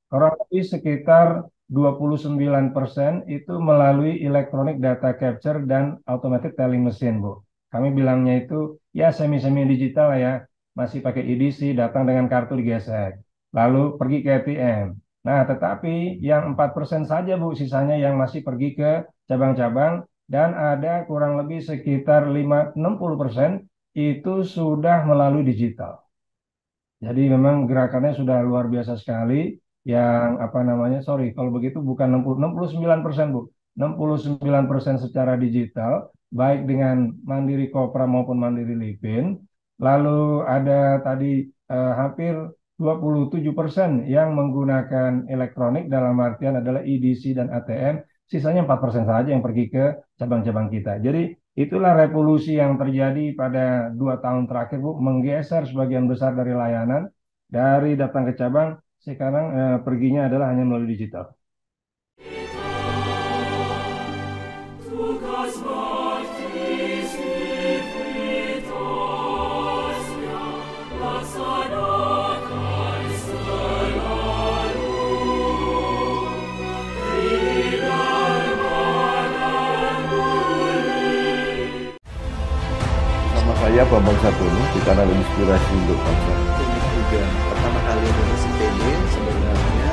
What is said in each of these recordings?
kurang lebih sekitar 29% itu melalui electronic data capture dan automatic telling machine, Bu. Kami bilangnya itu ya semi-semi digital lah ya, masih pakai EDC, datang dengan kartu digesek, lalu pergi ke ATM. Nah, tetapi yang 4% saja, Bu, sisanya yang masih pergi ke cabang-cabang, dan ada kurang lebih sekitar 60% itu sudah melalui digital. Jadi memang gerakannya sudah luar biasa sekali. Yang apa namanya, sorry, kalau begitu bukan 69%, Bu. 69% secara digital, baik dengan Mandiri Kopra maupun Mandiri Lipin. Lalu ada tadi hampir 27% yang menggunakan elektronik, dalam artian adalah EDC dan ATM. Sisanya 4% saja yang pergi ke cabang-cabang kita. Jadi itulah revolusi yang terjadi pada 2 tahun terakhir, Bu, menggeser sebagian besar dari layanan, dari datang ke cabang, sekarang perginya adalah hanya melalui digital. Tugas mortis vivitas mea, lassadakan selalu, Ridar badan buli. Nama saya Bambang Sadono di kanal Inspirasi untuk Bangsa. Ini juga pertama kali lulus IPB sebenarnya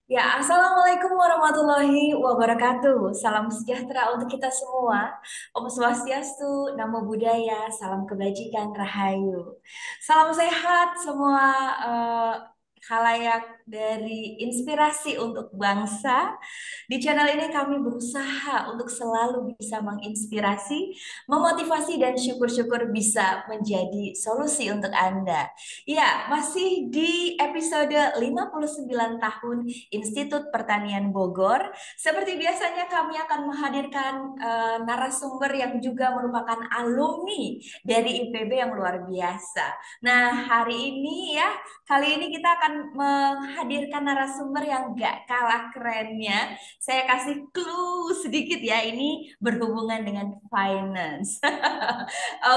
Ya, Assalamualaikum warahmatullahi wabarakatuh. Salam sejahtera untuk kita semua. Om Swastiastu, Namo Buddhaya, salam kebajikan, Rahayu. Salam sehat semua khalayak dari inspirasi untuk bangsa. Di channel ini kami berusaha untuk selalu bisa menginspirasi, memotivasi, dan syukur-syukur bisa menjadi solusi untuk Anda. Ya, masih di episode 59 tahun Institut Pertanian Bogor. Seperti biasanya kami akan menghadirkan narasumber yang juga merupakan alumni dari IPB yang luar biasa. Nah, kali ini kita akan menghadirkan narasumber yang gak kalah kerennya. Saya kasih clue sedikit ya, ini berhubungan dengan finance.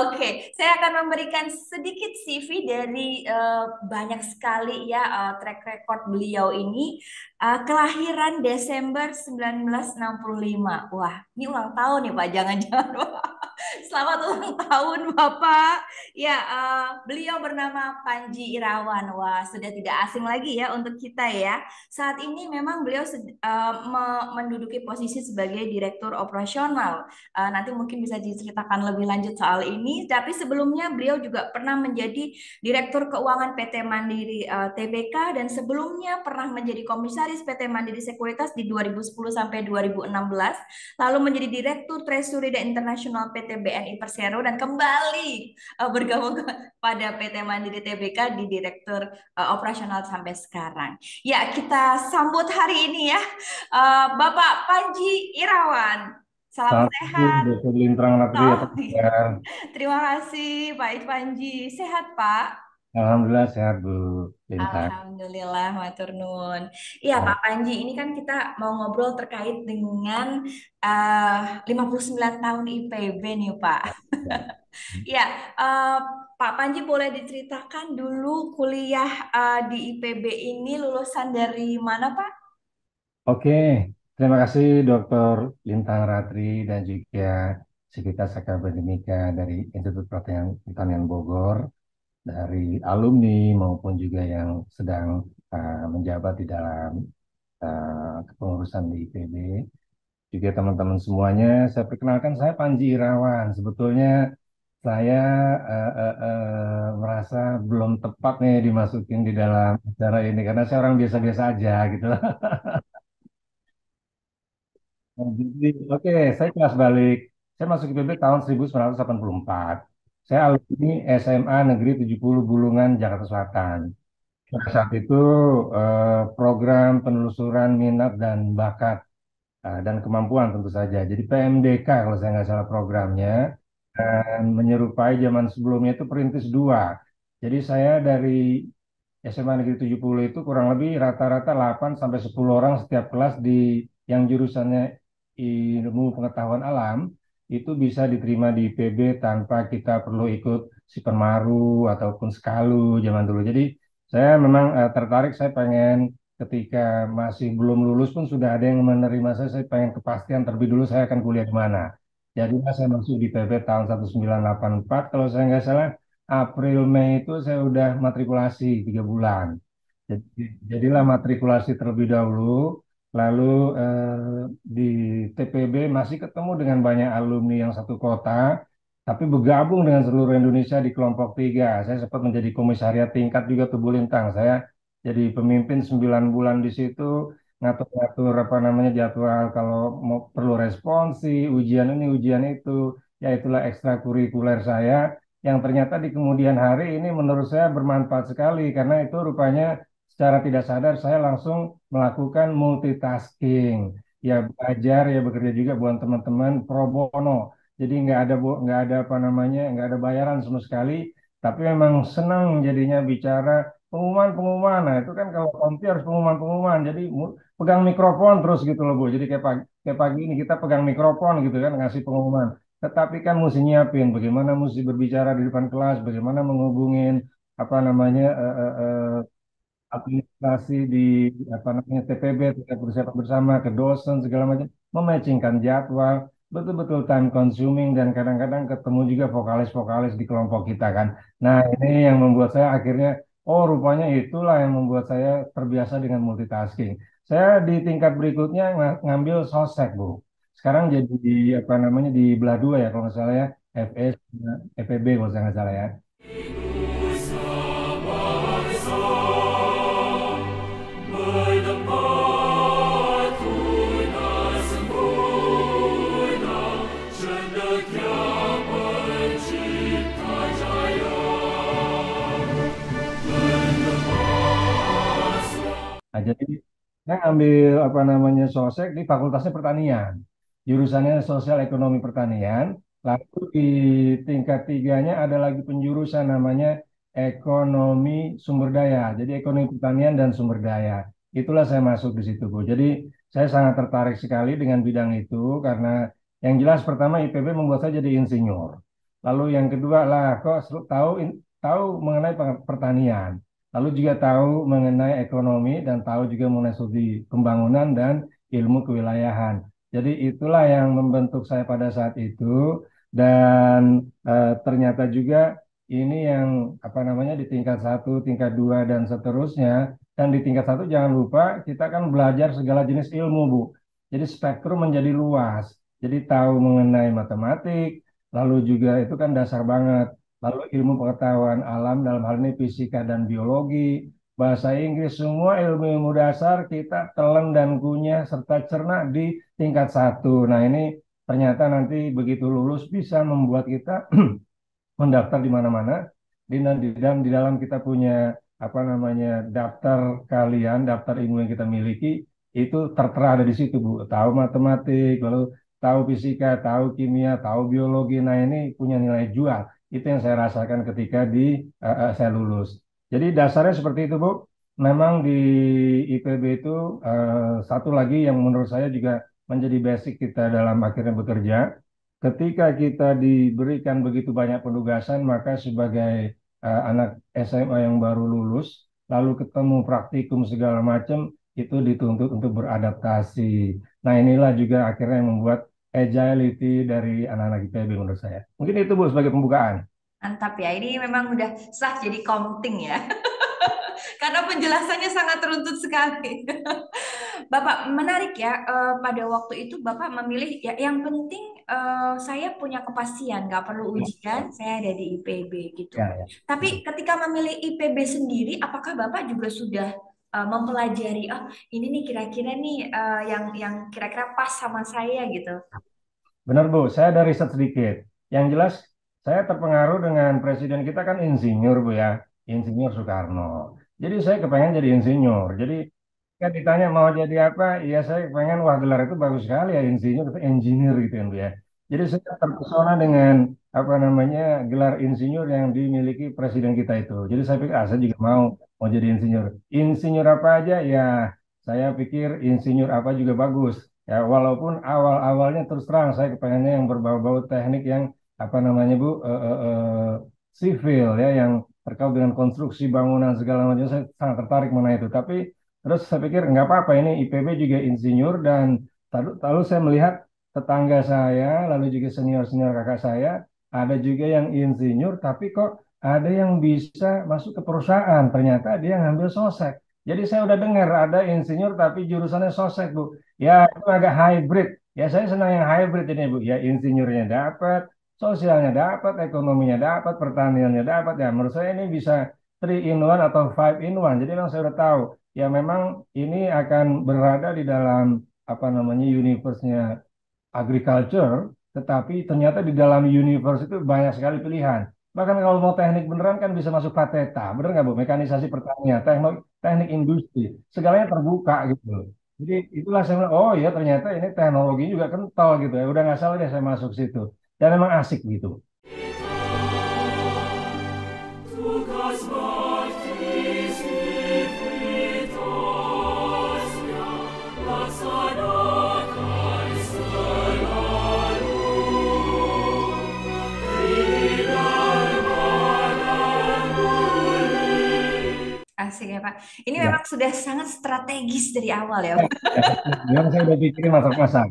Oke, saya akan memberikan sedikit CV dari banyak sekali ya track record beliau ini. Kelahiran Desember 1965. Wah, ini ulang tahun ya Pak, jangan-jangan. Wah, selamat ulang tahun Bapak. Ya, beliau bernama Panji Irawan. Wah, sudah tidak asing lagi ya untuk kita ya. Saat ini memang beliau menduduki posisi sebagai Direktur Operasional. Nanti mungkin bisa diceritakan lebih lanjut soal ini. Tapi sebelumnya beliau juga pernah menjadi Direktur Keuangan PT Mandiri TBK, dan sebelumnya pernah menjadi Komisaris PT Mandiri Sekuritas di 2010 sampai 2016, lalu menjadi Direktur Treasury dan Internasional PT BNI Persero, dan kembali bergabung pada PT Mandiri TBK di Direktur Operasional sampai sekarang. Ya, kita sambut hari ini ya Bapak Panji Irawan. Salam Salam, Bu, sehat. Dr. Lintrang Ratri, Oh, apa kabar? terima kasih Pak Panji. Sehat Pak? Alhamdulillah sehat, Bu Lintang. Alhamdulillah, matur nuwun. Iya, Pak Ya, Panji, ini kan kita mau ngobrol terkait dengan 59 tahun IPB nih, Pak. ya. Iya, eh, Pak Panji boleh diceritakan dulu kuliah di IPB ini lulusan dari mana, Pak? Oke, terima kasih Dr. Lintang Ratri dan juga Sivitas Akademika dari Institut Pertanian Bogor, dari alumni maupun juga yang sedang menjabat di dalam kepengurusan di IPB. Juga teman-teman semuanya, saya perkenalkan, saya Panji Irawan. Sebetulnya saya merasa belum tepat nih dimasukin di dalam acara ini karena saya orang biasa-biasa aja gitu. Nah, jadi, oke, saya kelas balik. Saya masuk IPB tahun 1984. Saya alumni SMA Negeri 70 Bulungan, Jakarta Selatan. Pada saat itu program penelusuran minat dan bakat dan kemampuan tentu saja. Jadi PMDK kalau saya nggak salah programnya, dan menyerupai zaman sebelumnya itu Perintis 2. Jadi saya dari SMA Negeri 70 itu kurang lebih rata-rata 8 sampai 10 orang setiap kelas di yang jurusannya ilmu pengetahuan alam itu bisa diterima di IPB tanpa kita perlu ikut Sipermaru ataupun Skalu zaman dulu. Jadi saya memang tertarik, saya pengen ketika masih belum lulus pun sudah ada yang menerima saya pengen kepastian terlebih dulu saya akan kuliah di mana. Jadi saya masuk di IPB tahun 1984, kalau saya nggak salah April Mei itu saya udah matrikulasi 3 bulan. Jadi, jadilah matrikulasi terlebih dahulu, lalu di TPB masih ketemu dengan banyak alumni yang satu kota, tapi bergabung dengan seluruh Indonesia di kelompok 3. Saya sempat menjadi komisariat tingkat juga tuh Bu Lintang. Saya jadi pemimpin 9 bulan di situ, ngatur-ngatur apa namanya jadwal kalau mau perlu responsi, ujian ini, ujian itu, ya itulah ekstrakurikuler saya yang ternyata di kemudian hari ini menurut saya bermanfaat sekali karena itu rupanya secara tidak sadar saya langsung melakukan multitasking, ya belajar ya bekerja juga buat teman-teman pro bono. Jadi nggak ada apa namanya nggak ada bayaran sama sekali, tapi memang senang jadinya bicara pengumuman-pengumuman. Nah itu kan kalau konti harus pengumuman-pengumuman, jadi pegang mikrofon terus gitu loh Bu. Jadi kayak pagi ini kita pegang mikrofon gitu kan ngasih pengumuman. Tetapi kan mesti nyiapin bagaimana mesti berbicara di depan kelas, bagaimana menghubungin apa namanya administrasi di apa namanya TPB, tingkat persiapan bersama ke dosen segala macam, mematchingkan jadwal, betul-betul time consuming dan kadang-kadang ketemu juga vokalis-vokalis di kelompok kita kan. Nah, ini yang membuat saya akhirnya, oh rupanya itulah yang membuat saya terbiasa dengan multitasking. Saya di tingkat berikutnya ngambil sosek, Bu. Sekarang jadi di apa namanya di belah dua ya kalau nggak salah ya, FS, FEB kalau saya nggak salah ya. Nah, jadi saya ngambil apa namanya sosek di Fakultasnya Pertanian, jurusannya Sosial Ekonomi Pertanian. Lalu di tingkat tiganya ada lagi penjurusan namanya Ekonomi Sumber Daya. Jadi Ekonomi Pertanian dan Sumber Daya. Itulah saya masuk di situ, Bu. Jadi saya sangat tertarik sekali dengan bidang itu karena yang jelas pertama IPB membuat saya jadi insinyur. Lalu yang kedua lah kok tahu mengenai pertanian. Lalu juga tahu mengenai ekonomi dan tahu juga mengenai studi pembangunan dan ilmu kewilayahan. Jadi itulah yang membentuk saya pada saat itu dan ternyata juga ini yang apa namanya di tingkat 1, tingkat 2 dan seterusnya. Dan di tingkat 1 jangan lupa kita kan belajar segala jenis ilmu, Bu. Jadi spektrum menjadi luas. Jadi tahu mengenai matematik, lalu juga itu kan dasar banget. Lalu ilmu pengetahuan alam dalam hal ini fisika dan biologi, bahasa Inggris, semua ilmu-ilmu dasar kita telan dan kunyah serta cerna di tingkat 1. Nah ini ternyata nanti begitu lulus bisa membuat kita mendaftar di mana-mana di dalam kita punya apa namanya daftar kalian, daftar ilmu yang kita miliki itu tertera ada di situ Bu. Tahu matematik, lalu tahu fisika, tahu kimia, tahu biologi. Nah, ini punya nilai jual. Itu yang saya rasakan ketika saya lulus. Jadi dasarnya seperti itu Bu. Memang di IPB itu satu lagi yang menurut saya juga menjadi basic kita dalam akhirnya bekerja. Ketika kita diberikan begitu banyak penugasan, maka sebagai anak SMA yang baru lulus, lalu ketemu praktikum segala macam, itu dituntut untuk beradaptasi. Nah, inilah juga akhirnya yang membuat agility dari anak-anak IPB menurut saya. Mungkin itu Bu sebagai pembukaan. Mantap ya, ini memang udah sah jadi counting ya. Karena penjelasannya sangat runtut sekali. Bapak menarik ya, pada waktu itu Bapak memilih ya yang penting saya punya kepastian, nggak perlu ujian, saya ada di IPB gitu. Ya, ya. Tapi ketika memilih IPB sendiri, apakah Bapak juga sudah mempelajari, oh ini nih kira-kira nih yang kira-kira pas sama saya gitu? Benar Bu, saya ada riset sedikit. Yang jelas saya terpengaruh dengan presiden kita kan insinyur Bu ya, Insinyur Soekarno. Jadi saya kepengen jadi insinyur. Jadi kan ditanya mau jadi apa, ya saya pengen wah gelar itu bagus sekali ya insinyur, itu engineer gitu kan Bu ya. Jadi saya terpesona dengan apa namanya gelar insinyur yang dimiliki presiden kita itu. Jadi saya pikir saya juga mau jadi insinyur. Insinyur apa aja ya saya pikir insinyur apa juga bagus. Ya walaupun awal-awalnya terus terang saya kepengennya yang berbau-bau teknik yang apa namanya Bu sipil ya yang terkait dengan konstruksi bangunan segala macam saya sangat tertarik mengenai itu. Tapi terus saya pikir nggak apa-apa ini IPB juga insinyur dan lalu saya melihat tetangga saya lalu juga senior-senior kakak saya ada juga yang insinyur tapi kok ada yang bisa masuk ke perusahaan ternyata dia ngambil sosek. Jadi saya udah dengar ada insinyur tapi jurusannya sosek Bu. Ya itu agak hybrid. Ya saya senang yang hybrid ini Bu. Ya insinyurnya dapat, sosialnya dapat, ekonominya dapat, pertaniannya dapat. Ya menurut saya ini bisa 3 in 1 atau 5 in 1. Jadi memang saya udah tahu. Ya memang ini akan berada di dalam apa namanya universe-nya agriculture, tetapi ternyata di dalam universe itu banyak sekali pilihan. Bahkan kalau mau teknik beneran kan bisa masuk Pateta, bener nggak Bu? Mekanisasi pertanian, teknik industri, segalanya terbuka gitu loh. Jadi itulah saya bilang, oh ya ternyata ini teknologi juga kental gitu ya. Udah nggak salah deh saya masuk situ. Dan memang asik gitu. Tugas Martis Infinitas, laksanakan selalu di darmanan budi. Asik ya Pak. Ini Ya, memang sudah sangat strategis dari awal ya Pak. memang saya udah pikirin masak-masak.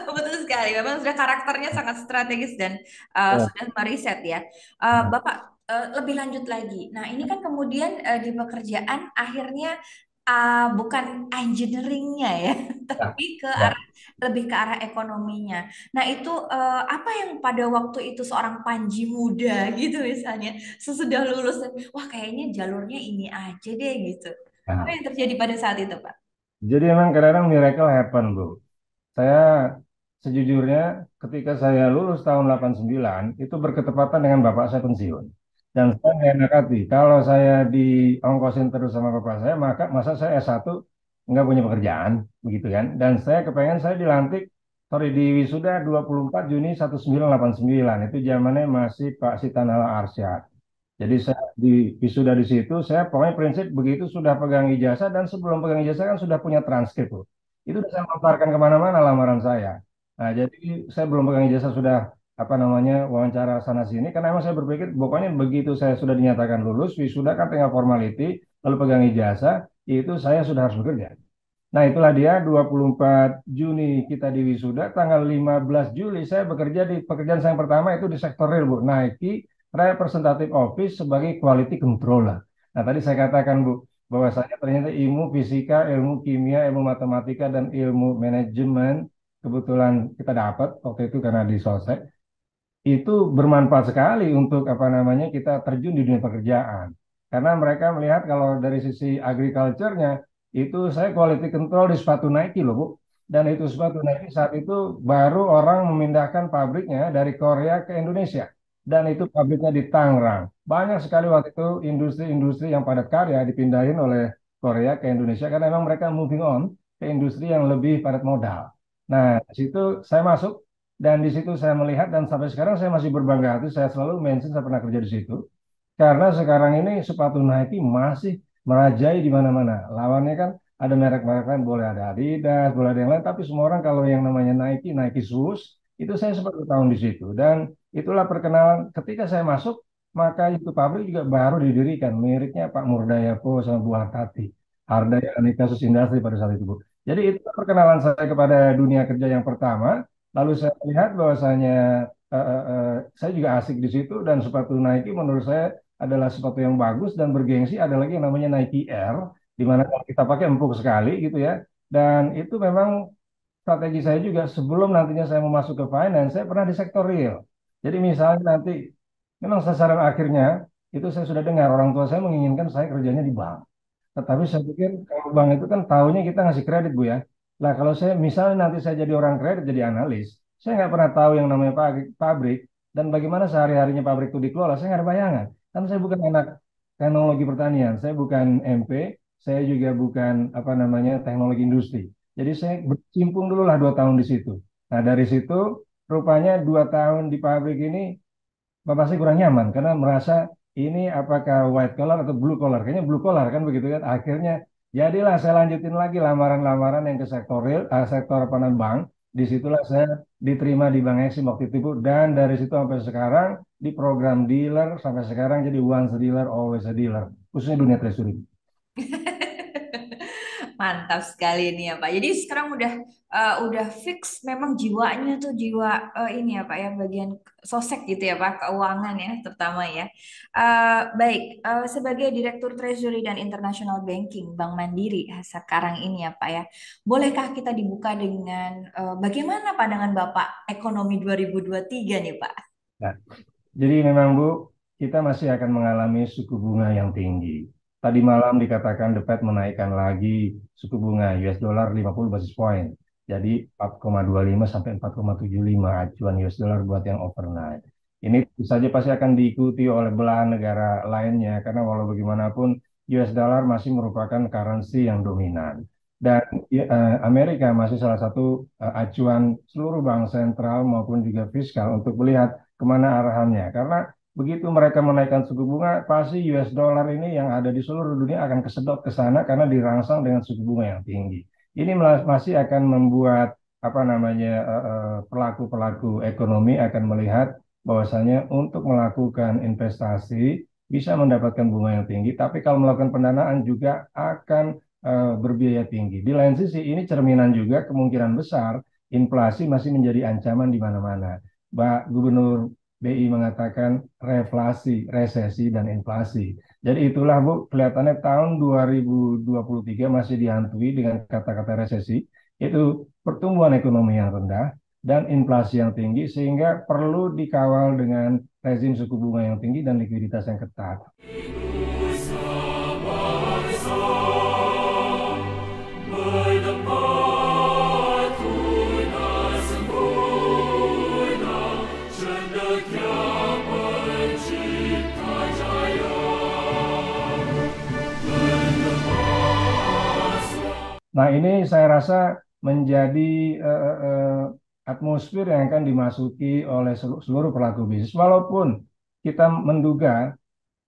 Betul sekali. Memang sudah karakternya sangat strategis dan Ya, sudah meriset ya. Bapak lebih lanjut lagi. Nah ini kan kemudian di pekerjaan akhirnya bukan engineeringnya ya, ya, tapi ya. lebih ke arah ekonominya. Nah itu apa yang pada waktu itu seorang Panji muda gitu misalnya sesudah lulus, wah kayaknya jalurnya ini aja deh gitu. Apa Ya. yang terjadi pada saat itu Pak? Jadi memang kadang-kadang miracle happen, Bu. Saya sejujurnya ketika saya lulus tahun 89 itu berketepatan dengan bapak saya pensiun. Dan saya nggak enak hati. Kalau saya diongkosin terus sama bapak saya, maka masa saya S1 nggak punya pekerjaan, begitu kan? Dan saya kepengen saya dilantik, sorry, di wisuda 24 Juni 1989. Itu zamannya masih Pak Sitanala Arsyad. Jadi saya di wisuda di situ, saya pokoknya prinsip begitu sudah pegang ijazah dan sebelum pegang ijazah kan sudah punya transkrip tuh. Itu udah saya lontarkan kemana-mana lamaran saya. Nah, jadi saya belum pegang ijazah sudah apa namanya wawancara sana sini karena emang saya berpikir pokoknya begitu saya sudah dinyatakan lulus wisuda kan tinggal formality lalu pegang ijazah itu saya sudah harus bekerja. Nah, itulah dia 24 Juni kita di wisuda, tanggal 15 Juli saya bekerja di pekerjaan saya yang pertama itu di sektor real, Bu. Nike Representative Office sebagai Quality Controller. Nah, tadi saya katakan, Bu, bahwasanya ternyata ilmu fisika, ilmu kimia, ilmu matematika, dan ilmu manajemen kebetulan kita dapat waktu itu karena di Sosek itu bermanfaat sekali untuk apa namanya kita terjun di dunia pekerjaan. Karena mereka melihat kalau dari sisi agriculture-nya itu saya quality control di sepatu Nike loh Bu. Dan itu sepatu Nike saat itu baru orang memindahkan pabriknya dari Korea ke Indonesia. Dan itu pabriknya di Tangerang. Banyak sekali waktu itu industri-industri yang padat karya dipindahin oleh Korea ke Indonesia karena memang mereka moving on ke industri yang lebih padat modal. Nah, di situ saya masuk dan di situ saya melihat dan sampai sekarang saya masih berbangga hati, saya selalu mention saya pernah kerja di situ. Karena sekarang ini sepatu Nike masih merajai di mana-mana. Lawannya kan ada merek-merek lain, boleh ada Adidas, boleh ada yang lain, tapi semua orang kalau yang namanya Nike, Nike Shoes, itu saya sempat tahun di situ. Dan itulah perkenalan ketika saya masuk, maka itu pabrik juga baru didirikan. Miliknya Pak Murdayapo sama Bu Hartati. Hardaya Anika Sus Industri pada saat itu, Bu. Jadi itu perkenalan saya kepada dunia kerja yang pertama. Lalu saya lihat bahwasanya saya juga asik di situ dan sepatu Nike menurut saya adalah sepatu yang bagus dan bergengsi. Ada lagi yang namanya Nike Air, di mana kalau kita pakai empuk sekali gitu ya. Dan itu memang strategi saya juga sebelum nantinya saya mau masuk ke finance, saya pernah di sektor real. Jadi misalnya nanti memang sasaran akhirnya itu saya sudah dengar orang tua saya menginginkan saya kerjanya di bank. Tetapi saya pikir kalau bank itu kan tahunya kita ngasih kredit Bu ya. Nah kalau saya misalnya nanti saya jadi orang kredit, jadi analis, saya nggak pernah tahu yang namanya pabrik. dan bagaimana sehari-harinya pabrik itu dikelola, saya nggak ada bayangan. Kan saya bukan anak teknologi pertanian, saya bukan MP, saya juga bukan apa namanya teknologi industri. Jadi saya bercimpung dulu lah 2 tahun di situ. Nah dari situ rupanya 2 tahun di pabrik ini Bapak saya kurang nyaman karena merasa ini apakah white collar atau blue collar? Kayaknya blue collar kan begitu kan. Akhirnya jadilah saya lanjutin lagi lamaran-lamaran yang ke sektor real, sektor apa namanya bank. Disitulah saya diterima di Bank Eksim waktu itu Bu. Dan dari situ sampai sekarang di program dealer sampai sekarang jadi once a dealer always a dealer. Khususnya dunia treasury. Mantap sekali ini ya Pak. Jadi sekarang udah fix memang jiwanya tuh jiwa ini ya Pak ya bagian sosek gitu ya Pak keuangan ya terutama ya. Baik sebagai Direktur Treasury dan International Banking Bank Mandiri sekarang ini ya Pak ya. Bolehkah kita dibuka dengan bagaimana pandangan Bapak ekonomi 2023 nih Pak? Nah, jadi memang Bu, kita masih akan mengalami suku bunga yang tinggi. Tadi malam dikatakan The Fed menaikkan lagi suku bunga US dollar 50 basis point. Jadi 4,25 sampai 4,75 acuan US dollar buat yang overnight. Ini tentu saja pasti akan diikuti oleh belahan negara lainnya karena walau bagaimanapun US dollar masih merupakan currency yang dominan. Dan Amerika masih salah satu acuan seluruh bank sentral maupun juga fiskal untuk melihat kemana arahannya. Karena begitu mereka menaikkan suku bunga, pasti US dollar ini yang ada di seluruh dunia akan kesedot ke sana karena dirangsang dengan suku bunga yang tinggi. Ini masih akan membuat apa namanya pelaku-pelaku ekonomi akan melihat bahwasanya untuk melakukan investasi bisa mendapatkan bunga yang tinggi, tapi kalau melakukan pendanaan juga akan berbiaya tinggi. Di lain sisi ini cerminan juga kemungkinan besar inflasi masih menjadi ancaman di mana-mana. Pak Gubernur BI mengatakan reflasi, resesi, dan inflasi. Jadi itulah Bu, kelihatannya tahun 2023 masih dihantui dengan kata-kata resesi, itu pertumbuhan ekonomi yang rendah dan inflasi yang tinggi, sehingga perlu dikawal dengan rezim suku bunga yang tinggi dan likuiditas yang ketat. Nah, ini saya rasa menjadi atmosfer yang akan dimasuki oleh seluruh pelaku bisnis. Walaupun kita menduga,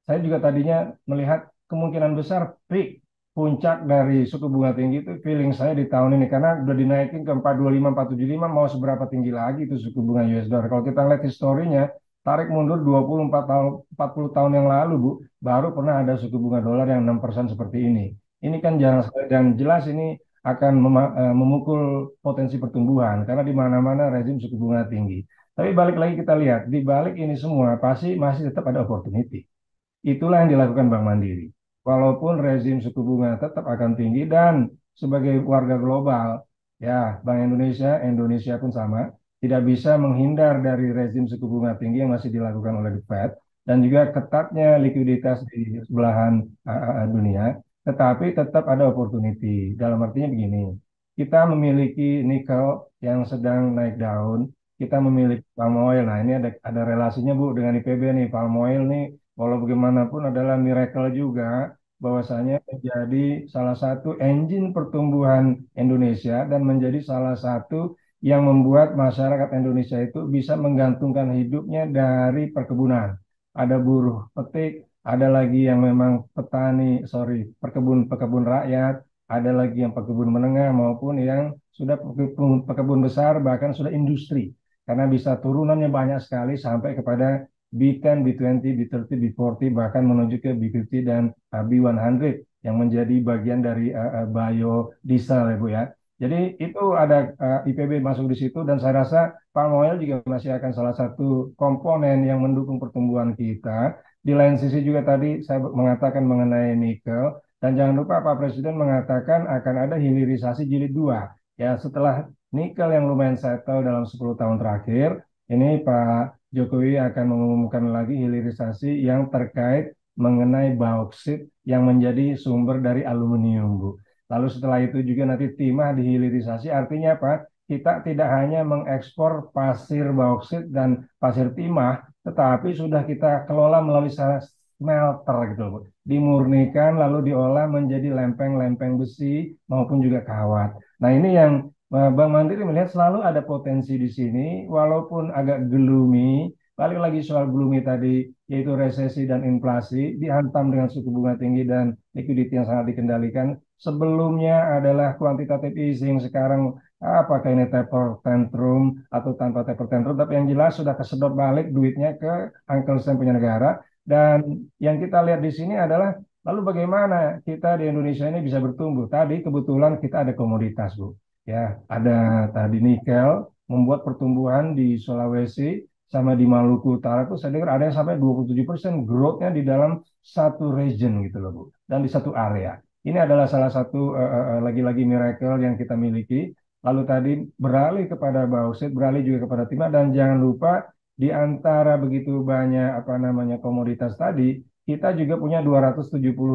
saya juga tadinya melihat kemungkinan besar peak puncak dari suku bunga tinggi itu feeling saya di tahun ini karena udah dinaikin ke 425, 475 mau seberapa tinggi lagi itu suku bunga US dollar. Kalau kita lihat historinya, tarik mundur 24 tahun, 40 tahun yang lalu Bu, baru pernah ada suku bunga dolar yang 6% seperti ini. Ini kan jarang sekali dan jelas ini akan memukul potensi pertumbuhan karena di mana-mana rezim suku bunga tinggi. Tapi balik lagi kita lihat, di balik ini semua pasti masih tetap ada opportunity. Itulah yang dilakukan Bank Mandiri. Walaupun rezim suku bunga tetap akan tinggi dan sebagai warga global, ya Bank Indonesia, Indonesia pun sama, tidak bisa menghindar dari rezim suku bunga tinggi yang masih dilakukan oleh The Fed dan juga ketatnya likuiditas di belahan dunia, tetapi tetap ada opportunity. Dalam artinya begini, kita memiliki nikel yang sedang naik daun, kita memiliki palm oil. Nah, ini ada relasinya Bu dengan IPB nih. Palm oil nih walau bagaimanapun adalah miracle juga bahwasanya menjadi salah satu engine pertumbuhan Indonesia dan menjadi salah satu yang membuat masyarakat Indonesia itu bisa menggantungkan hidupnya dari perkebunan. Ada buruh petik, ada lagi yang memang pekebun rakyat, ada lagi yang pekebun menengah maupun yang sudah pekebun besar bahkan sudah industri. Karena bisa turunannya banyak sekali sampai kepada B10, B20, B30, B40, bahkan menuju ke B50 dan B100 yang menjadi bagian dari biodiesel ya Bu ya. Jadi itu ada IPB masuk di situ dan saya rasa palm oil juga masih akan salah satu komponen yang mendukung pertumbuhan kita. Di lain sisi juga tadi saya mengatakan mengenai nikel dan jangan lupa Pak Presiden mengatakan akan ada hilirisasi jilid 2. Ya setelah nikel yang lumayan settle dalam 10 tahun terakhir, ini Pak Jokowi akan mengumumkan lagi hilirisasi yang terkait mengenai bauksit yang menjadi sumber dari aluminium, Bu. Lalu setelah itu juga nanti timah dihilirisasi, artinya apa? kita tidak hanya mengekspor pasir bauksit dan pasir timah, tetapi sudah kita kelola melalui smelter gitu loh, Bu. Dimurnikan lalu diolah menjadi lempeng-lempeng besi maupun juga kawat. Nah, ini yang Bank Mandiri melihat selalu ada potensi di sini, walaupun agak gloomy. Balik lagi soal gloomy tadi, yaitu resesi dan inflasi, dihantam dengan suku bunga tinggi dan likuiditas yang sangat dikendalikan. Sebelumnya adalah quantitative easing, sekarang apakah ini taper tantrum atau tanpa taper tantrum, tapi yang jelas sudah kesedot balik duitnya ke Uncle Sam punya negara. Dan yang kita lihat di sini adalah lalu bagaimana kita di Indonesia ini bisa bertumbuh. Tadi kebetulan kita ada komoditas, Bu. Ya, ada tadi nikel membuat pertumbuhan di Sulawesi sama di Maluku Utara tuh saya dengar ada yang sampai 27% growth-nya di dalam satu region gitu loh, Bu. Dan di satu area. Ini adalah salah satu lagi-lagi miracle yang kita miliki. Lalu tadi beralih kepada bauksit, beralih juga kepada timah, dan jangan lupa di antara begitu banyak apa namanya komoditas tadi, kita juga punya 270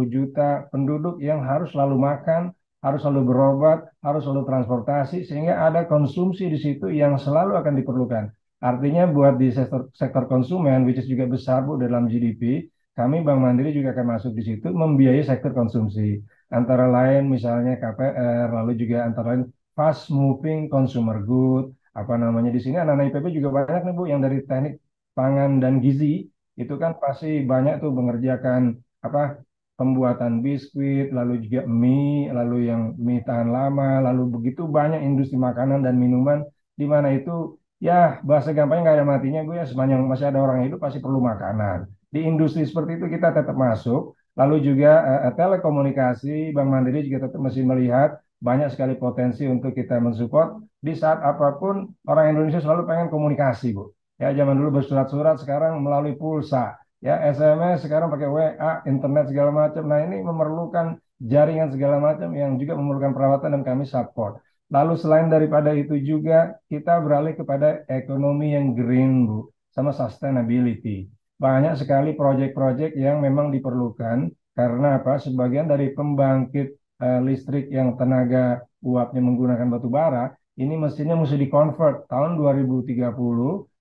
juta penduduk yang harus selalu makan, harus selalu berobat, harus selalu transportasi, sehingga ada konsumsi di situ yang selalu akan diperlukan. Artinya buat di sektor konsumen, which is juga besar, Bu, dalam GDP, kami Bank Mandiri juga akan masuk di situ membiayai sektor konsumsi. Antara lain misalnya KPR, lalu juga antara lain fast moving consumer good, apa namanya di sini anak-anak IPB juga banyak nih, Bu, yang dari teknik pangan dan gizi, itu kan pasti banyak tuh mengerjakan apa pembuatan biskuit, lalu juga mie, lalu yang mie tahan lama, lalu begitu banyak industri makanan dan minuman di mana itu ya bahasa gampangnya nggak ada matinya, gue ya sepanjang masih ada orang hidup pasti perlu makanan. Di industri seperti itu kita tetap masuk. Lalu juga telekomunikasi, Bank Mandiri juga tetap masih melihat banyak sekali potensi untuk kita mensupport di saat apapun orang Indonesia selalu pengen komunikasi, Bu. Ya, zaman dulu bersurat-surat, sekarang melalui pulsa. Ya, SMS sekarang pakai WA, internet segala macam. Nah, ini memerlukan jaringan segala macam yang juga memerlukan perawatan dan kami support. Lalu selain daripada itu juga kita beralih kepada ekonomi yang green, Bu, sama sustainability. Banyak sekali proyek-proyek yang memang diperlukan karena apa? Sebagian dari pembangkit listrik yang tenaga uapnya menggunakan batu bara, ini mestinya mesti dikonvert tahun 2030,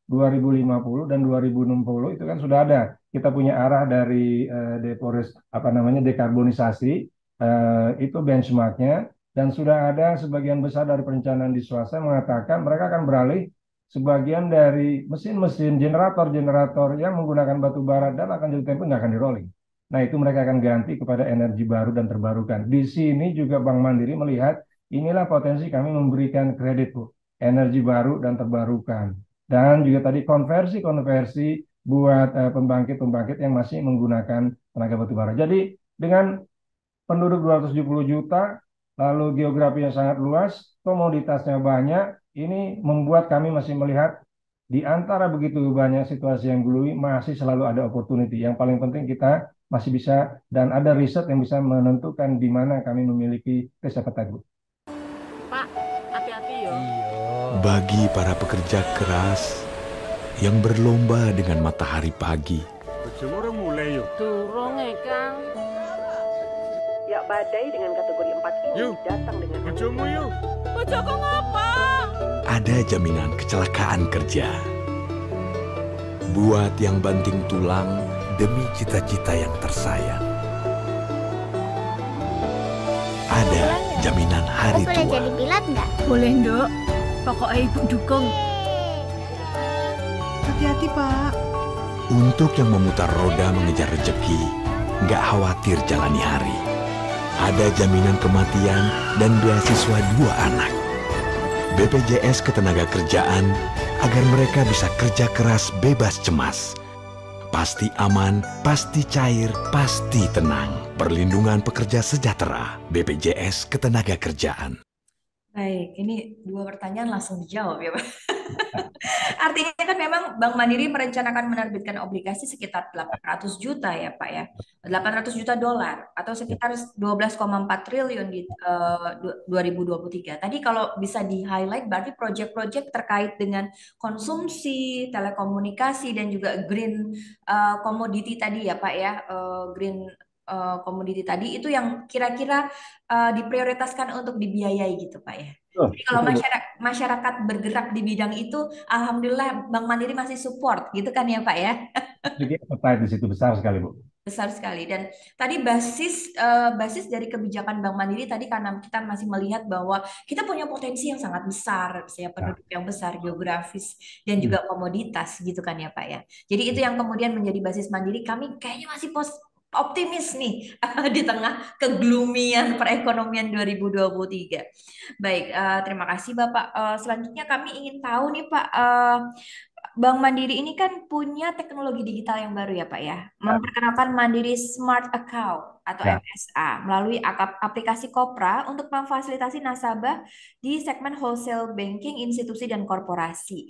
2050 dan 2060 itu kan sudah ada. Kita punya arah dari apa namanya dekarbonisasi, itu benchmarknya, dan sudah ada sebagian besar dari perencanaan di swasta mengatakan mereka akan beralih sebagian dari mesin-mesin generator-generator yang menggunakan batu bara dan akan jatuh tempo nggak akan di-rolling. Nah, itu mereka akan ganti kepada energi baru dan terbarukan. Di sini juga Bank Mandiri melihat inilah potensi kami memberikan kredit, Bu, energi baru dan terbarukan. Dan juga tadi konversi-konversi buat pembangkit-pembangkit yang masih menggunakan tenaga batu bara. Jadi dengan penduduk 270 juta, lalu geografi yang sangat luas, komoditasnya banyak, ini membuat kami masih melihat di antara begitu banyak situasi yang gloomy, masih selalu ada opportunity. Yang paling penting kita masih bisa, dan ada riset yang bisa menentukan di mana kami memiliki kesempatan. Pak, hati-hati yo. Bagi para pekerja keras yang berlomba dengan matahari pagi, Durung Kang. Ya, badai dengan kategori 4 ini datang dengan angin. Bojoku ngapa? ada jaminan kecelakaan kerja. Buat yang banting tulang demi cita-cita yang tersayang. Ada jaminan hari Boleh tua. jadi pilot nggak? Boleh, Nduk. Pokoknya Ibu dukung. Hati-hati, Pak. Untuk yang memutar roda mengejar rezeki, nggak khawatir jalani hari. Ada jaminan kematian dan beasiswa 2 anak. BPJS Ketenagakerjaan agar mereka bisa kerja keras bebas cemas. Pasti aman, pasti cair, pasti tenang. Perlindungan pekerja sejahtera. BPJS Ketenagakerjaan. Baik, ini 2 pertanyaan langsung dijawab ya, Pak. Artinya kan memang Bank Mandiri merencanakan menerbitkan obligasi sekitar 800 juta ya, Pak ya. 800 juta dolar atau sekitar 12,4 triliun di 2023. Tadi kalau bisa di-highlight berarti proyek-proyek terkait dengan konsumsi, telekomunikasi dan juga green commodity tadi ya, Pak ya. Green komoditi tadi itu yang kira-kira diprioritaskan untuk dibiayai gitu Pak ya. Betul, Jadi kalau betul, Bu. masyarakat bergerak di bidang itu, alhamdulillah Bank Mandiri masih support gitu kan ya Pak ya. Jadi appetite di situ besar sekali, Bu. Besar sekali. Dan tadi basis dari kebijakan Bank Mandiri tadi karena kita masih melihat bahwa kita punya potensi yang sangat besar, misalnya Ya. penduduk yang besar, geografis dan Hmm. juga komoditas gitu kan ya Pak ya. Jadi itu yang kemudian menjadi basis Mandiri. Kami kayaknya masih optimis nih di tengah kegloomian perekonomian 2023. Baik, terima kasih Bapak. Selanjutnya kami ingin tahu nih Pak, Bank Mandiri ini kan punya teknologi digital yang baru ya Pak ya, memperkenalkan Mandiri Smart Account atau Ya. MSA melalui aplikasi Kopra untuk memfasilitasi nasabah di segmen wholesale banking, institusi dan korporasi.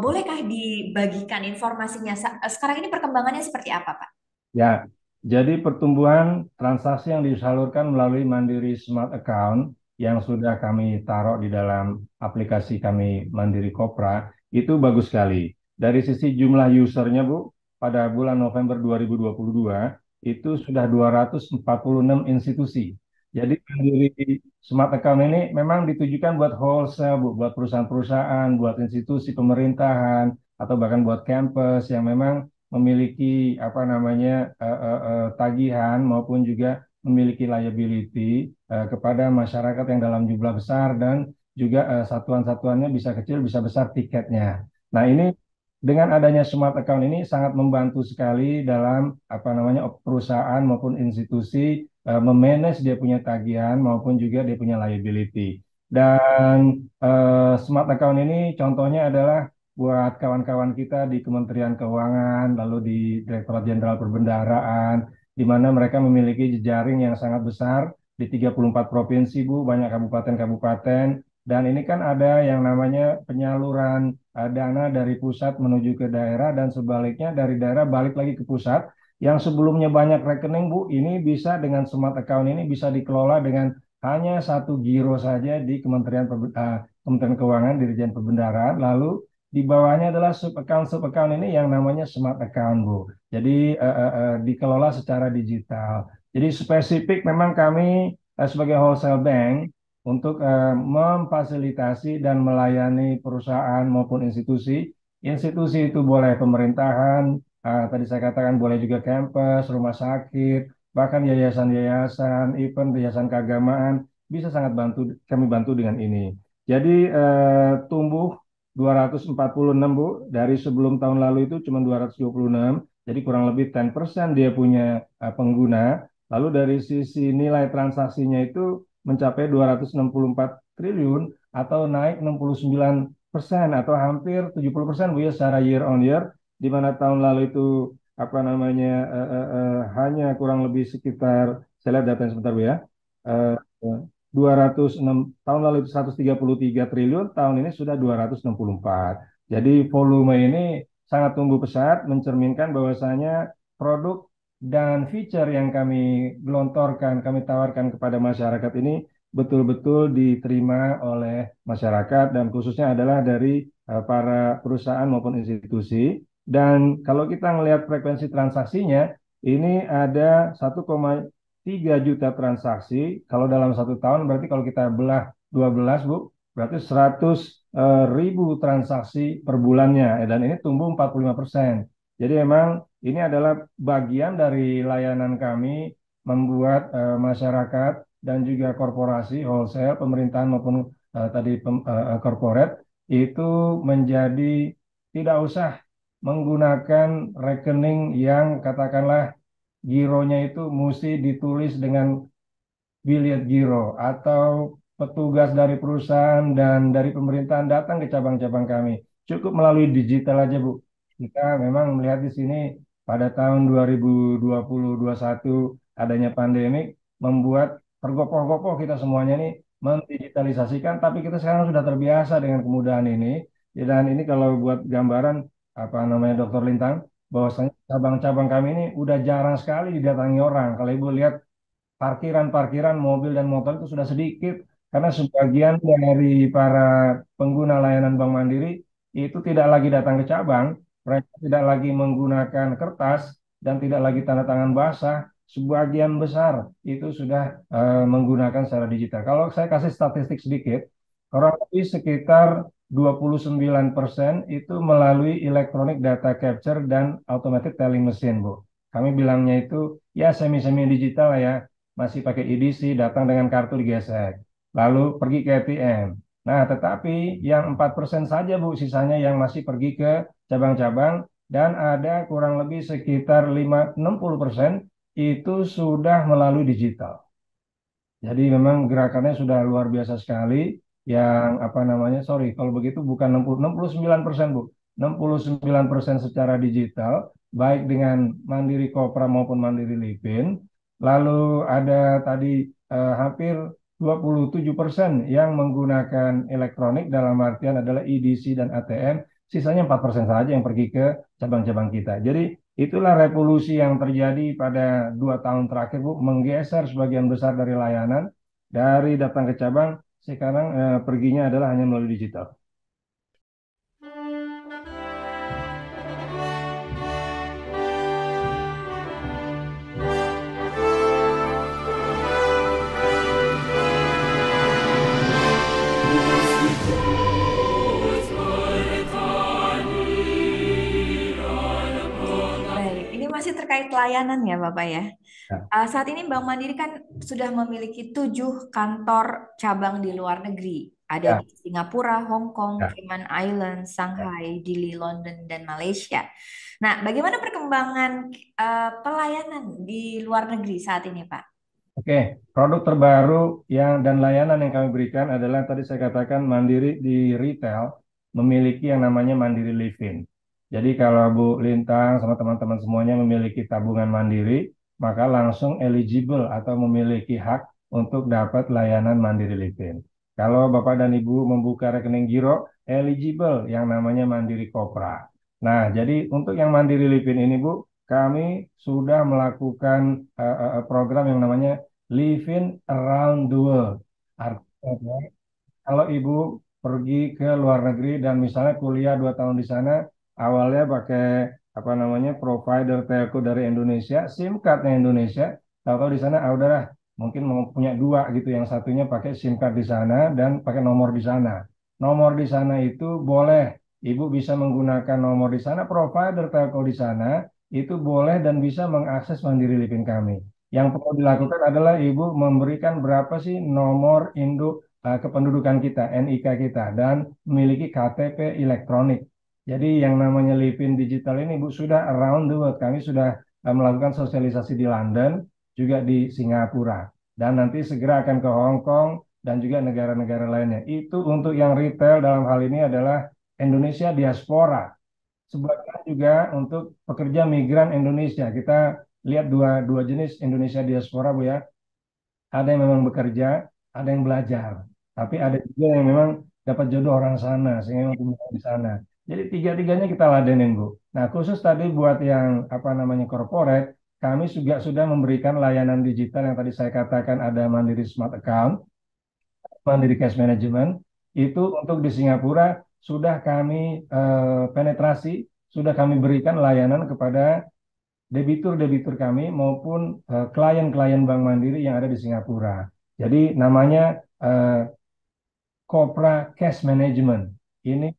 Bolehkah dibagikan informasinya? Sekarang ini perkembangannya seperti apa Pak? Ya, jadi pertumbuhan transaksi yang disalurkan melalui Mandiri Smart Account yang sudah kami taruh di dalam aplikasi kami Mandiri Kopra itu bagus sekali. Dari sisi jumlah usernya, Bu, pada bulan November 2022 itu sudah 246 institusi. Jadi Mandiri Smart Account ini memang ditujukan buat wholesale, Bu, buat perusahaan-perusahaan, buat institusi pemerintahan, atau bahkan buat campus yang memang memiliki apa namanya tagihan maupun juga memiliki liability kepada masyarakat yang dalam jumlah besar dan juga satuan-satuannya bisa kecil bisa besar tiketnya. Nah, ini dengan adanya smart account ini sangat membantu sekali dalam apa namanya perusahaan maupun institusi memanage dia punya tagihan maupun juga dia punya liability. Dan smart account ini contohnya adalah buat kawan-kawan kita di Kementerian Keuangan, lalu di Direktorat Jenderal Perbendaharaan, di mana mereka memiliki jejaring yang sangat besar di 34 provinsi, Bu, banyak kabupaten-kabupaten, dan ini kan ada yang namanya penyaluran dana dari pusat menuju ke daerah dan sebaliknya dari daerah balik lagi ke pusat. Yang sebelumnya banyak rekening, Bu, ini bisa dengan smart account ini bisa dikelola dengan hanya satu giro saja di Kementerian Keuangan, Dirjen Perbendaharaan, lalu di bawahnya adalah sub account ini yang namanya smart account, Bu. Jadi dikelola secara digital. Jadi spesifik memang kami sebagai wholesale bank untuk memfasilitasi dan melayani perusahaan maupun institusi. Institusi itu boleh pemerintahan, tadi saya katakan boleh juga kampus, rumah sakit, bahkan yayasan-yayasan, event yayasan keagamaan bisa sangat kami bantu dengan ini. Jadi tumbuh 246, Bu, dari sebelum tahun lalu itu cuma 226, jadi kurang lebih 10% dia punya pengguna. Lalu dari sisi nilai transaksinya itu mencapai 264 triliun atau naik 69% atau hampir 70%, Bu, ya, secara year on year, di mana tahun lalu itu apa namanya hanya kurang lebih sekitar, saya lihat datanya sebentar, Bu, ya. Eh, 206 tahun lalu itu 133 triliun, tahun ini sudah 264. Jadi volume ini sangat tumbuh pesat, mencerminkan bahwasanya produk dan feature yang kami gelontorkan, kami tawarkan kepada masyarakat ini betul-betul diterima oleh masyarakat dan khususnya adalah dari para perusahaan maupun institusi. Dan kalau kita melihat frekuensi transaksinya, ini ada 1,3 juta transaksi. Kalau dalam satu tahun berarti kalau kita belah 12, Bu, berarti 100 ribu transaksi per bulannya. Dan ini tumbuh 45%. Jadi memang ini adalah bagian dari layanan kami membuat masyarakat dan juga korporasi, wholesale, pemerintahan maupun tadi corporate itu menjadi tidak usah menggunakan rekening yang katakanlah gironya itu mesti ditulis dengan bilet giro atau petugas dari perusahaan dan dari pemerintahan datang ke cabang-cabang kami. Cukup melalui digital aja, Bu. Kita memang melihat di sini pada tahun 2020-2021 adanya pandemi membuat tergopoh-gopoh kita semuanya nih mendigitalisasikan, tapi kita sekarang sudah terbiasa dengan kemudahan ini. Dan ini kalau buat gambaran apa namanya Dokter Lintang, bahwasanya cabang-cabang kami ini udah jarang sekali didatangi orang. Kalau Ibu lihat parkiran-parkiran mobil dan motor itu sudah sedikit karena sebagian dari para pengguna layanan Bank Mandiri itu tidak lagi datang ke cabang, mereka tidak lagi menggunakan kertas dan tidak lagi tanda tangan basah, sebagian besar itu sudah menggunakan secara digital. Kalau saya kasih statistik sedikit, kurang lebih sekitar 29% itu melalui electronic data capture dan automatic telling machine, Bu. Kami bilangnya itu ya semi-semi digital lah ya, masih pakai EDC, datang dengan kartu digesek, lalu pergi ke ATM. Nah, tetapi yang 4% saja, Bu, sisanya yang masih pergi ke cabang-cabang, dan ada kurang lebih sekitar 60% itu sudah melalui digital. Jadi memang gerakannya sudah luar biasa sekali. Yang apa namanya, sorry, kalau begitu bukan 69%, Bu. 69% secara digital, baik dengan Mandiri Kopra maupun Mandiri Livin. Lalu ada tadi hampir 27% yang menggunakan elektronik, dalam artian adalah EDC dan ATM. Sisanya 4% saja yang pergi ke cabang-cabang kita. Jadi itulah revolusi yang terjadi pada 2 tahun terakhir, Bu, menggeser sebagian besar dari layanan, dari datang ke cabang, sekarang perginya adalah hanya melalui digital. Baik, ini masih terkait layanan ya Bapak ya. Ya. Saat ini Bank Mandiri kan sudah memiliki 7 kantor cabang di luar negeri. Ada Ya. di Singapura, Hong Kong, Ya. Cayman Islands, Shanghai, Dili, London, dan Malaysia. Nah, bagaimana perkembangan pelayanan di luar negeri saat ini, Pak? Oke, produk terbaru dan layanan yang kami berikan adalah tadi saya katakan Mandiri di retail memiliki yang namanya Mandiri Livin. Jadi kalau Bu Lintang sama teman-teman semuanya memiliki tabungan Mandiri, maka langsung eligible atau memiliki hak untuk dapat layanan Mandiri Livin. Kalau Bapak dan Ibu membuka rekening giro, eligible yang namanya Mandiri Kopra. Nah, jadi untuk yang Mandiri Livin ini, Bu, kami sudah melakukan program yang namanya Living Around the World. Artinya, kalau Ibu pergi ke luar negeri dan misalnya kuliah 2 tahun di sana, awalnya pakai apa namanya provider telco dari Indonesia, SIM cardnya Indonesia, tahu-tahu di sana, udahlah, mungkin mau punya 2 gitu, yang satunya pakai SIM card di sana dan pakai nomor di sana. Nomor di sana itu boleh, Ibu bisa menggunakan nomor di sana, provider telco di sana, itu boleh dan bisa mengakses Mandiri Livin kami. Yang perlu dilakukan adalah Ibu memberikan berapa sih nomor induk kependudukan kita, NIK kita, dan memiliki KTP elektronik. Jadi yang namanya Livin Digital ini, Bu, sudah around the world. Kami sudah melakukan sosialisasi di London, juga di Singapura, dan nanti segera akan ke Hong Kong dan juga negara-negara lainnya. Itu untuk yang retail dalam hal ini adalah Indonesia diaspora. Sebagian juga untuk pekerja migran Indonesia. Kita lihat dua jenis Indonesia diaspora, Bu, ya. Ada yang memang bekerja, ada yang belajar. Tapi ada juga yang memang dapat jodoh orang sana, sehingga memang tinggal di sana. Jadi tiga-tiganya kita ladenin, Bu. Nah, khusus tadi buat yang apa namanya corporate, kami juga sudah memberikan layanan digital yang tadi saya katakan, ada Mandiri Smart Account, Mandiri Cash Management. Itu untuk di Singapura sudah kami penetrasi, sudah kami berikan layanan kepada debitur-debitur kami maupun klien-klien Bank Mandiri yang ada di Singapura. Jadi namanya Kopra Cash Management. Ini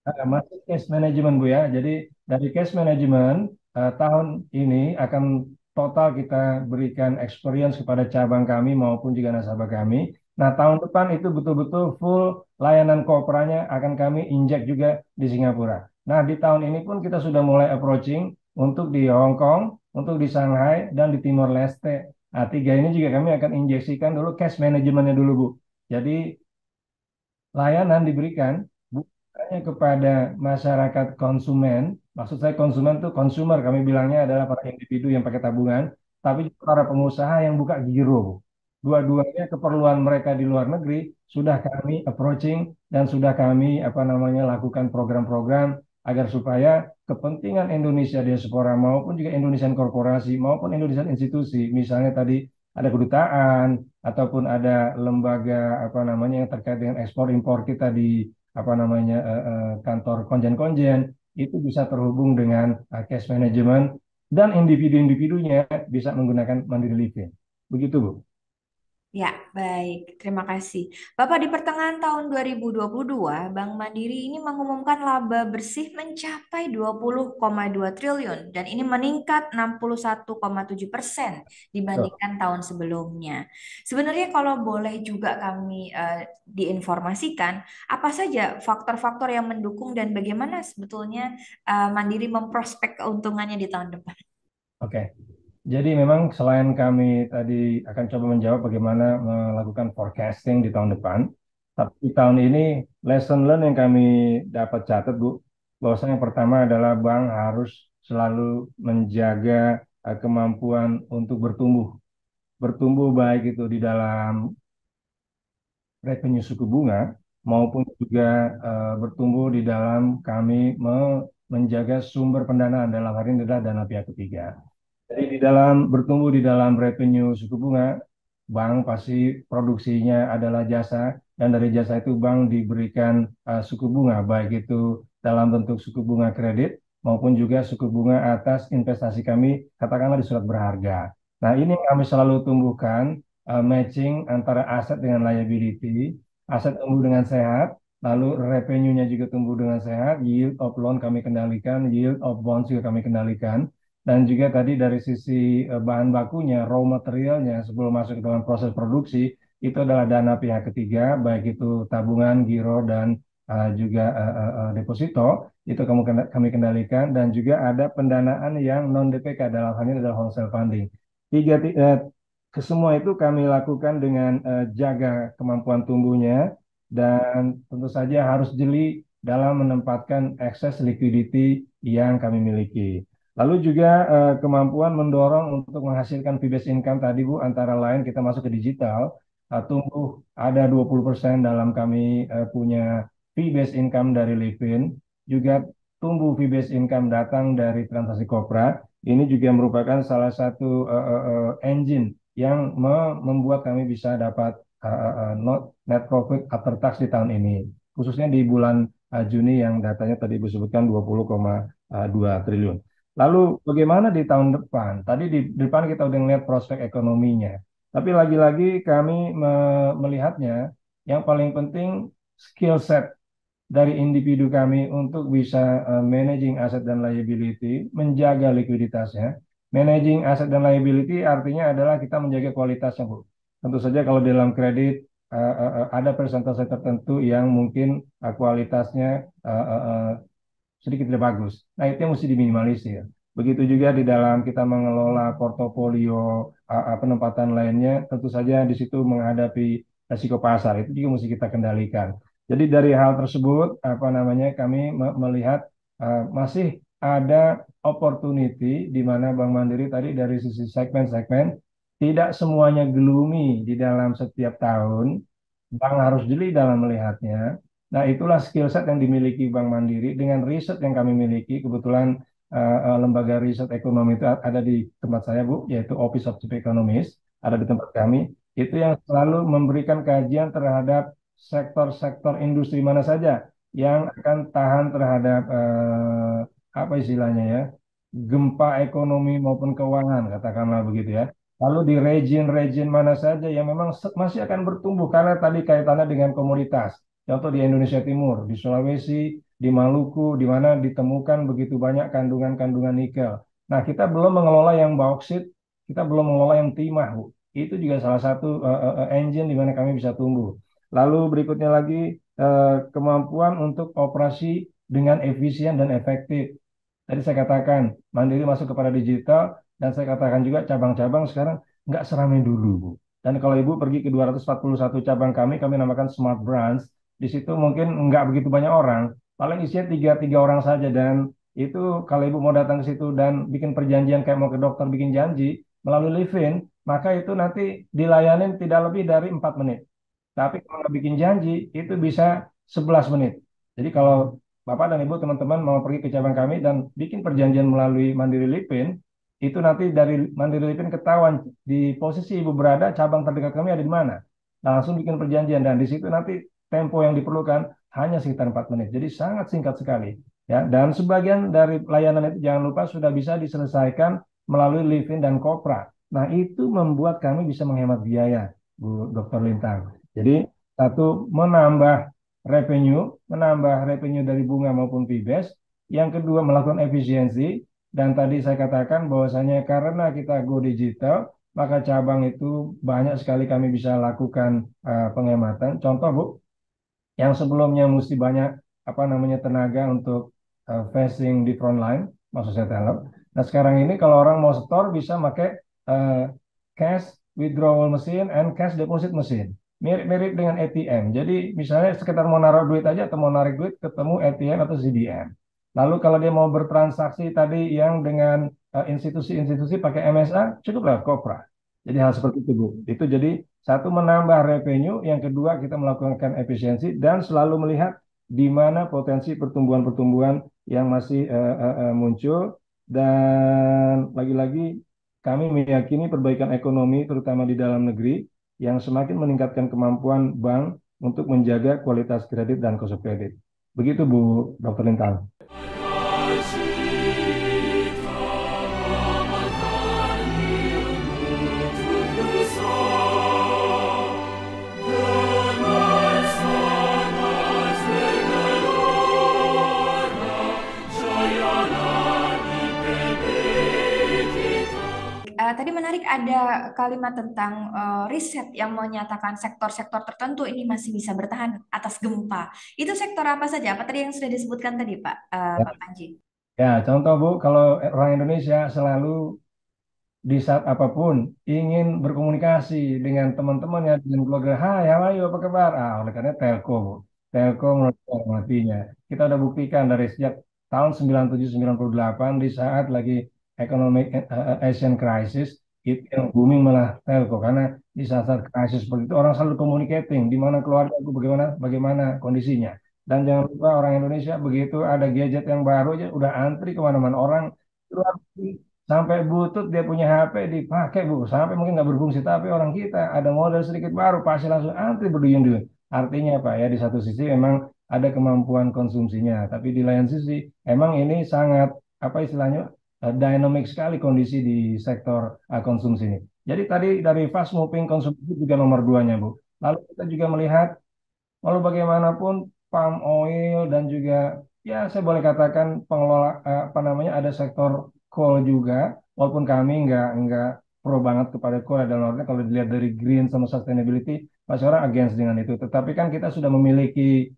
masih cash management, Bu, ya. Jadi dari cash management tahun ini akan total kita berikan experience kepada cabang kami maupun juga nasabah kami. Nah, tahun depan itu betul-betul full layanan Kopranya akan kami injek juga di Singapura. Nah, di tahun ini pun kita sudah mulai approaching untuk di Hong Kong, untuk di Shanghai, dan di Timor Leste. Nah, 3 ini juga kami akan injeksikan dulu cash manajemennya dulu, Bu. Jadi layanan diberikan bukannya kepada masyarakat konsumen, maksud saya konsumen itu consumer, kami bilangnya adalah para individu yang pakai tabungan, tapi juga para pengusaha yang buka giro. Dua-duanya keperluan mereka di luar negeri sudah kami approaching dan sudah kami apa namanya lakukan program-program agar supaya kepentingan Indonesia diaspora maupun juga Indonesian korporasi maupun Indonesian institusi, misalnya tadi ada kedutaan ataupun ada lembaga apa namanya yang terkait dengan ekspor impor kita di apa namanya kantor konjen-konjen, itu bisa terhubung dengan cash management dan individu-individunya bisa menggunakan Mandiri Livin. Begitu, Bu. Ya, baik. Terima kasih. Bapak, di pertengahan tahun 2022, Bank Mandiri ini mengumumkan laba bersih mencapai 20,2 triliun dan ini meningkat 61,7% Betul. dibandingkan tahun sebelumnya. Sebenarnya kalau boleh juga kami diinformasikan, apa saja faktor-faktor yang mendukung dan bagaimana sebetulnya Mandiri memprospek keuntungannya di tahun depan? Oke. Jadi memang selain kami tadi akan coba menjawab bagaimana melakukan forecasting di tahun depan, tapi di tahun ini lesson learn yang kami dapat catat, Bu, bahwasanya yang pertama adalah bank harus selalu menjaga kemampuan untuk bertumbuh. Bertumbuh baik itu di dalam revenue suku bunga maupun juga bertumbuh di dalam kami menjaga sumber pendanaan, dalam hal ini adalah dana pihak ketiga. Jadi di dalam bertumbuh di dalam revenue suku bunga, bank pasti produksinya adalah jasa, dan dari jasa itu bank diberikan suku bunga, baik itu dalam bentuk suku bunga kredit maupun juga suku bunga atas investasi kami, katakanlah di surat berharga. Nah, ini yang kami selalu tumbuhkan, matching antara aset dengan liability, aset tumbuh dengan sehat, lalu revenue-nya juga tumbuh dengan sehat, yield of loan kami kendalikan, yield of bonds juga kami kendalikan. Dan juga tadi dari sisi bahan bakunya, raw materialnya sebelum masuk ke dalam proses produksi, itu adalah dana pihak ketiga, baik itu tabungan, giro, dan juga deposito, itu kami kendalikan. Dan juga ada pendanaan yang non-DPK, dalam hal ini adalah wholesale funding. Kesemua itu kami lakukan dengan jaga kemampuan tumbuhnya, dan tentu saja harus jeli dalam menempatkan excess liquidity yang kami miliki. Lalu juga kemampuan mendorong untuk menghasilkan fee-based income tadi, Bu, antara lain kita masuk ke digital, tumbuh ada 20% dalam kami punya fee-based income dari Livin, juga tumbuh fee-based income datang dari transaksi Kopra. Ini juga merupakan salah satu engine yang membuat kami bisa dapat net profit after tax di tahun ini, khususnya di bulan Juni yang datanya tadi Ibu sebutkan 20,2 triliun. Lalu bagaimana di tahun depan? Tadi di depan kita udah ngeliat prospek ekonominya. Tapi lagi-lagi kami melihatnya yang paling penting skill set dari individu kami untuk bisa managing aset dan liability, menjaga likuiditasnya. Managing aset dan liability artinya adalah kita menjaga kualitasnya, Bu. Tentu saja kalau dalam kredit ada persentase tertentu yang mungkin kualitasnya sedikit tidak bagus. Nah, itu yang mesti diminimalisir. Begitu juga di dalam kita mengelola portofolio penempatan lainnya, tentu saja di situ menghadapi risiko pasar, itu juga mesti kita kendalikan. Jadi dari hal tersebut, apa namanya, kami melihat masih ada opportunity di mana Bank Mandiri tadi dari sisi segmen-segmen, tidak semuanya gloomy di dalam setiap tahun. Bank harus jeli dalam melihatnya. Nah, itulah skill set yang dimiliki Bank Mandiri dengan riset yang kami miliki. Kebetulan lembaga riset ekonomi itu ada di tempat saya, Bu, yaitu Office of Chief Economist, ada di tempat kami. Itu yang selalu memberikan kajian terhadap sektor-sektor industri mana saja yang akan tahan terhadap apa istilahnya ya, gempa ekonomi maupun keuangan, katakanlah begitu ya. Lalu di region-region mana saja yang memang masih akan bertumbuh karena tadi kaitannya dengan komoditas. Contoh di Indonesia Timur, di Sulawesi, di Maluku, di mana ditemukan begitu banyak kandungan-kandungan nikel. Nah, kita belum mengelola yang bauksit, kita belum mengelola yang timah, Bu. Itu juga salah satu engine di mana kami bisa tumbuh. Lalu berikutnya lagi kemampuan untuk operasi dengan efisien dan efektif. Tadi saya katakan, Mandiri masuk kepada digital, dan saya katakan juga cabang-cabang sekarang nggak seramai dulu, Bu. Dan kalau Ibu pergi ke 241 cabang kami namakan Smart Branch, di situ mungkin nggak begitu banyak orang, paling isinya tiga orang saja, dan itu kalau Ibu mau datang ke situ dan bikin perjanjian kayak mau ke dokter bikin janji melalui Livin, maka itu nanti dilayanin tidak lebih dari 4 menit. Tapi kalau nggak bikin janji, itu bisa 11 menit. Jadi kalau Bapak dan Ibu teman-teman mau pergi ke cabang kami dan bikin perjanjian melalui Mandiri Livin, itu nanti dari Mandiri Livin ketahuan di posisi Ibu berada, cabang terdekat kami ada di mana. Nah, langsung bikin perjanjian, dan di situ nanti tempo yang diperlukan hanya sekitar 4 menit. Jadi sangat singkat sekali. Ya, dan sebagian dari layanan itu jangan lupa sudah bisa diselesaikan melalui Livin dan Kopra. Nah, itu membuat kami bisa menghemat biaya, Bu Dr. Lintang. Jadi, satu, menambah revenue dari bunga maupun fee base. Yang kedua, melakukan efisiensi. Dan tadi saya katakan bahwasanya karena kita go digital, maka cabang itu banyak sekali kami bisa lakukan penghematan. Contoh, Bu, yang sebelumnya mesti banyak tenaga untuk facing di front line, maksud saya teller. Nah, sekarang ini kalau orang mau store bisa pakai uh, cash withdrawal machine and cash deposit machine. Mirip-mirip dengan ATM. Jadi misalnya sekitar mau naruh duit aja atau mau narik duit ketemu ATM atau CDM. Lalu kalau dia mau bertransaksi tadi yang dengan institusi-institusi pakai MSA, cukuplah Kopra. Jadi hal seperti itu, Bu. Itu jadi satu menambah revenue, yang kedua kita melakukan efisiensi dan selalu melihat di mana potensi pertumbuhan-pertumbuhan yang masih muncul. Dan lagi-lagi kami meyakini perbaikan ekonomi terutama di dalam negeri yang semakin meningkatkan kemampuan bank untuk menjaga kualitas kredit dan cost of credit. Begitu Bu Dr. Lintang. Tadi menarik ada kalimat tentang riset yang menyatakan sektor-sektor tertentu ini masih bisa bertahan atas gempa. Itu sektor apa saja? Apa tadi yang sudah disebutkan tadi, Pak Pak Panji? Ya, contoh Bu, kalau orang Indonesia selalu di saat apapun ingin berkomunikasi dengan teman-temannya, dengan keluarga, hai, how are you, apa kabar? Oleh karena telco, Bu. Telco menurut saya matinya. Kita udah buktikan dari sejak tahun 97-98 di saat lagi economic Asian crisis, itu yang booming malah telco. Karena di saat krisis seperti itu orang selalu communicating, di mana keluarga itu bagaimana kondisinya. Dan jangan lupa orang Indonesia begitu ada gadget yang baru aja udah antri kemana-mana. Orang luar negeri sampai butut dia punya HP dipakai, Bu, sampai mungkin nggak berfungsi, tapi orang kita ada model sedikit baru pasti langsung antri berduyun-duyun. Artinya apa ya, di satu sisi memang ada kemampuan konsumsinya, tapi di lain sisi emang ini sangat istilahnya dynamic sekali kondisi di sektor konsumsi ini. Jadi tadi dari fast moving konsumsi juga nomor duanya, Bu. Lalu kita juga melihat walau bagaimanapun palm oil dan juga ya saya boleh katakan pengelola ada sektor coal juga, walaupun kami nggak pro banget kepada coal dan orangnya kalau dilihat dari green sama sustainability masih orang against dengan itu. Tetapi kan kita sudah memiliki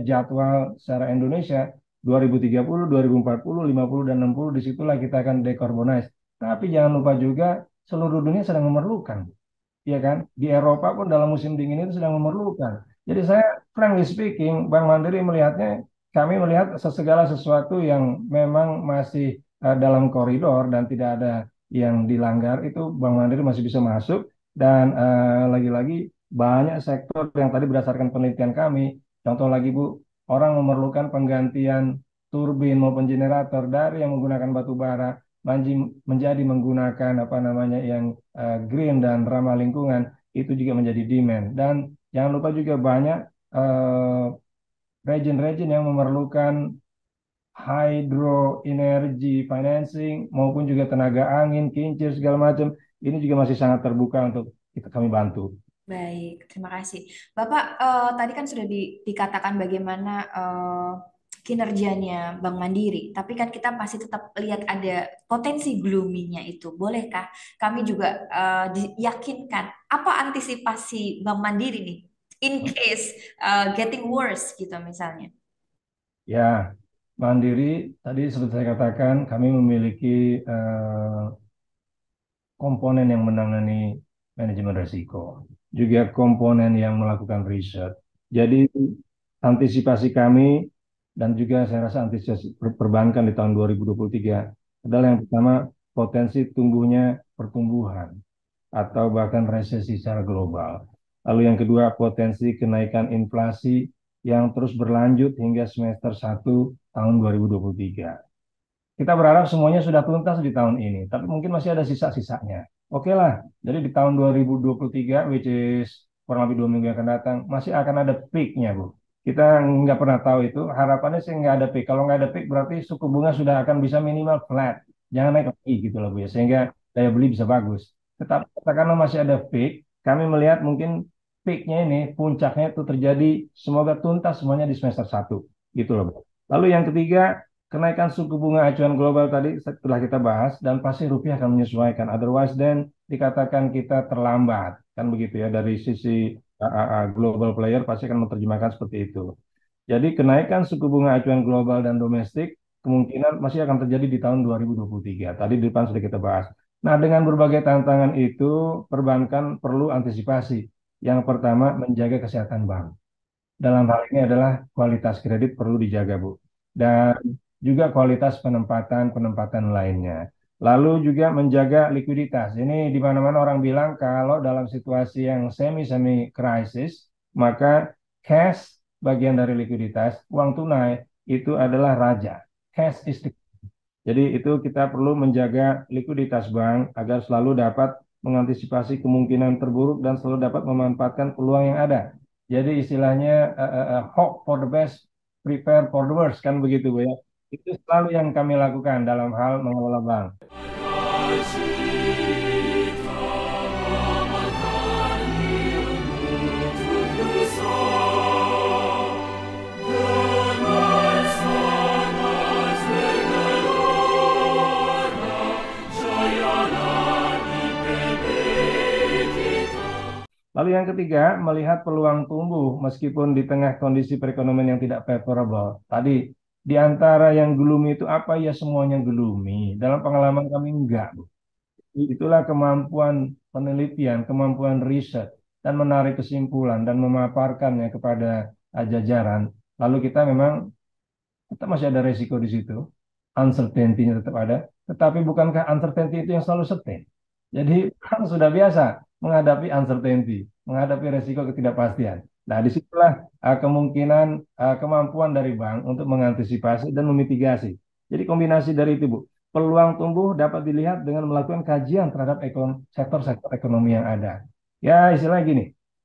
jadwal secara Indonesia 2030, 2040, 50 dan 60, disitulah kita akan decarbonize. Tapi jangan lupa juga seluruh dunia sedang memerlukan, ya kan? Di Eropa pun dalam musim dingin itu sedang memerlukan. Jadi saya frankly speaking, Bank Mandiri kami melihat segala sesuatu yang memang masih dalam koridor dan tidak ada yang dilanggar, itu Bank Mandiri masih bisa masuk. Dan lagi-lagi banyak sektor yang tadi berdasarkan penelitian kami, contoh lagi Bu, orang memerlukan penggantian turbin maupun generator dari yang menggunakan batu bara menjadi menggunakan yang green dan ramah lingkungan, itu juga menjadi demand. Dan jangan lupa juga banyak region-region yang memerlukan hydro energy financing maupun juga tenaga angin, kincir segala macam. Ini juga masih sangat terbuka untuk kami bantu. Baik, terima kasih. Bapak, tadi kan sudah dikatakan bagaimana kinerjanya Bank Mandiri, tapi kan kita masih tetap lihat ada potensi gloomy-nya itu. Bolehkah kami juga diyakinkan apa antisipasi Bank Mandiri nih, in case getting worse gitu misalnya? Ya, Mandiri tadi seperti saya katakan, kami memiliki komponen yang menangani manajemen risiko, juga komponen yang melakukan riset. Jadi antisipasi kami dan juga saya rasa antisipasi perbankan di tahun 2023 adalah yang pertama potensi tumbuhnya pertumbuhan atau bahkan resesi secara global. Lalu yang kedua potensi kenaikan inflasi yang terus berlanjut hingga semester 1 tahun 2023. Kita berharap semuanya sudah tuntas di tahun ini, tapi mungkin masih ada sisa-sisanya. Oke lah, jadi di tahun 2023, which is kurang lebih 2 minggu yang akan datang, masih akan ada peak-nya, Bu. kita nggak pernah tahu itu. Harapannya sih nggak ada peak. Kalau nggak ada peak berarti suku bunga sudah akan bisa minimal flat, jangan naik lagi gitu loh Bu ya, sehingga daya beli bisa bagus. Tetapi katakanlah masih ada peak, kami melihat mungkin peaknya ini, puncaknya itu terjadi, semoga tuntas semuanya di semester 1 gitu loh Bu. Lalu yang ketiga, kenaikan suku bunga acuan global tadi setelah kita bahas, dan pasti rupiah akan menyesuaikan. Otherwise then dikatakan kita terlambat, kan begitu ya, dari sisi global player pasti akan menerjemahkan seperti itu. Jadi kenaikan suku bunga acuan global dan domestik kemungkinan masih akan terjadi di tahun 2023. Tadi di depan sudah kita bahas. Nah, dengan berbagai tantangan itu, perbankan perlu antisipasi. Yang pertama, menjaga kesehatan bank. Dalam hal ini adalah kualitas kredit perlu dijaga, Bu. Dan juga kualitas penempatan lainnya. Lalu juga menjaga likuiditas. Ini di mana-mana orang bilang kalau dalam situasi yang semi-semi krisis, maka cash bagian dari likuiditas, uang tunai itu adalah raja. Cash is the. Jadi itu kita perlu menjaga likuiditas bank agar selalu dapat mengantisipasi kemungkinan terburuk dan selalu dapat memanfaatkan peluang yang ada. Jadi istilahnya hope for the best, prepare for the worst, kan begitu Bu ya. Itu selalu yang kami lakukan dalam hal mengelola bank. Lalu yang ketiga, melihat peluang tumbuh meskipun di tengah kondisi perekonomian yang tidak favorable. Tadi, di antara yang gloomy itu apa ya, semuanya gloomy? Dalam pengalaman kami enggak, Bu. Itulah kemampuan penelitian, kemampuan riset, dan menarik kesimpulan dan memaparkannya kepada jajaran. Lalu kita memang, kita masih ada resiko di situ. Uncertainty-nya tetap ada. Tetapi bukankah uncertainty itu yang selalu certain? Jadi kan sudah biasa menghadapi uncertainty, menghadapi resiko ketidakpastian. Nah, disitulah kemungkinan kemampuan dari bank untuk mengantisipasi dan memitigasi. Jadi kombinasi dari itu, Bu. Peluang tumbuh dapat dilihat dengan melakukan kajian terhadap sektor-sektor ekonomi yang ada. Ya, istilahnya gini,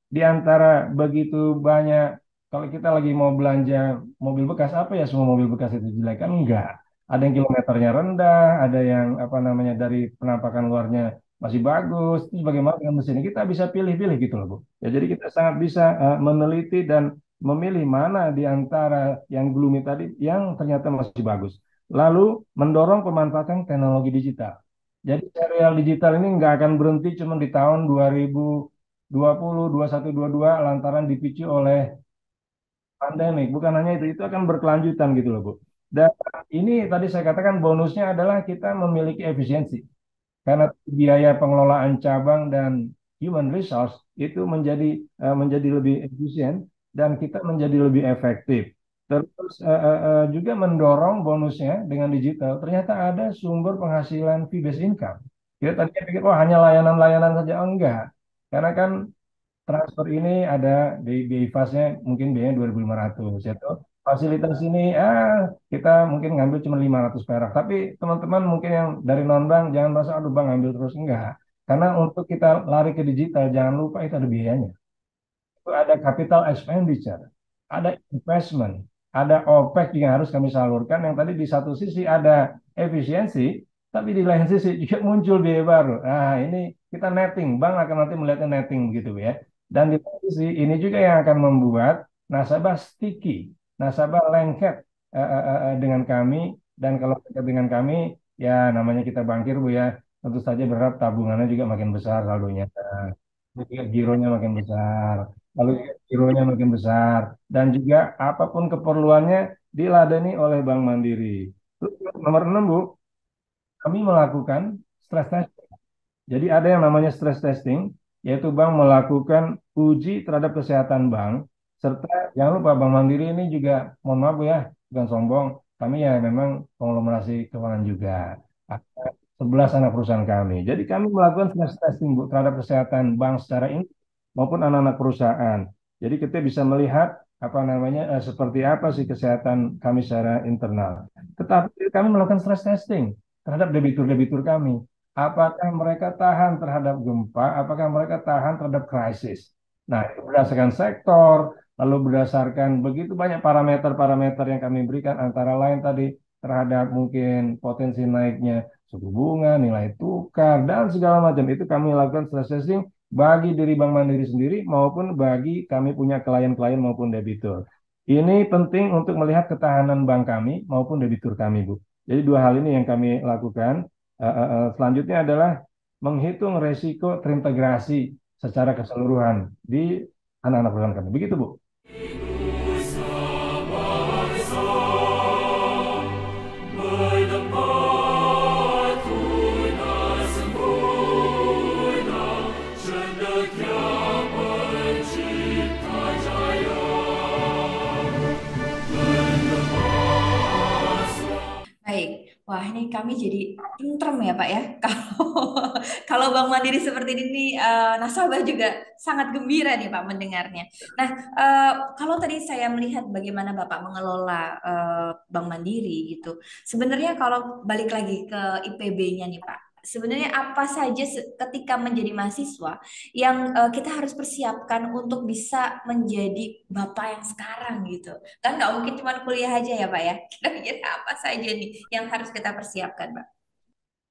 di antara begitu banyak, kalau kita lagi mau belanja mobil bekas, apa ya semua mobil bekas itu jelek? Kan enggak. Ada yang kilometernya rendah, ada yang apa namanya dari penampakan luarnya masih bagus. Terus bagaimana dengan mesinnya? Kita bisa pilih-pilih gitu loh, Bu. Ya, jadi kita sangat bisa meneliti dan memilih mana di antara yang gloomy tadi yang ternyata masih bagus. Lalu mendorong pemanfaatan teknologi digital. Jadi serial digital ini nggak akan berhenti cuma di tahun 2020, 21, 22 lantaran dipicu oleh pandemik. Bukan hanya itu akan berkelanjutan gitu loh, Bu. Dan ini tadi saya katakan bonusnya adalah kita memiliki efisiensi. Karena biaya pengelolaan cabang dan human resource itu menjadi lebih efisien dan kita menjadi lebih efektif. Terus juga mendorong bonusnya dengan digital. Ternyata ada sumber penghasilan fee-based income. Kita tadinya pikir, oh hanya layanan-layanan saja. Oh, enggak. Karena kan transfer ini ada di fasnya mungkin biayanya 2.500 ya toh. Fasilitas ini kita mungkin ngambil cuma 500 perak. Tapi teman-teman mungkin yang dari non-bank jangan merasa aduh bang ngambil terus, enggak. Karena untuk kita lari ke digital jangan lupa itu ada biayanya. Itu ada capital expenditure, ada investment, ada OPEX yang harus kami salurkan, yang tadi di satu sisi ada efisiensi, tapi di lain sisi juga muncul biaya baru. Nah, ini kita netting, bank akan nanti melihatnya netting gitu ya. Dan di lain sisi ini juga yang akan membuat nasabah sticky, nasabah lengket dengan kami, dan kalau lengket dengan kami, ya namanya kita bankir Bu ya, tentu saja berharap tabungannya juga makin besar saldonya. Juga gironya makin besar, lalu juga gironya makin besar, dan juga apapun keperluannya diladeni oleh Bank Mandiri. Terus, nomor 6 Bu, kami melakukan stress testing. Jadi ada yang namanya stress testing, yaitu bank melakukan uji terhadap kesehatan bank, serta jangan lupa Bank Mandiri ini juga, mohon maaf Bu ya, bukan sombong, kami ya memang konglomerasi keuangan juga. Ada 11 anak perusahaan kami. Jadi kami melakukan stress testing Bu terhadap kesehatan bank secara ini maupun anak-anak perusahaan. Jadi kita bisa melihat apa namanya seperti apa sih kesehatan kami secara internal. Tetapi kami melakukan stress testing terhadap debitur-debitur kami. Apakah mereka tahan terhadap gempa? Apakah mereka tahan terhadap krisis? Nah, itu berdasarkan sektor, Lalu berdasarkan begitu banyak parameter-parameter yang kami berikan, antara lain tadi terhadap mungkin potensi naiknya suku bunga, nilai tukar, dan segala macam. Itu kami lakukan stress testing bagi diri Bank Mandiri sendiri maupun bagi kami punya klien-klien maupun debitur. Ini penting untuk melihat ketahanan bank kami maupun debitur kami, Bu. Jadi dua hal ini yang kami lakukan. Selanjutnya adalah menghitung resiko terintegrasi secara keseluruhan di anak-anak perusahaan kami. Begitu, Bu. Baik, wah ini kami jadi tentrem ya Pak ya. Kalau Bank Mandiri seperti ini, nasabah juga sangat gembira nih Pak mendengarnya. Nah, kalau tadi saya melihat bagaimana Bapak mengelola Bank Mandiri gitu. Sebenarnya kalau balik lagi ke IPB-nya nih Pak, sebenarnya apa saja ketika menjadi mahasiswa yang kita harus persiapkan untuk bisa menjadi Bapak yang sekarang gitu. Kan nggak mungkin cuma kuliah aja ya Pak ya. Kira-kira apa saja nih yang harus kita persiapkan Pak?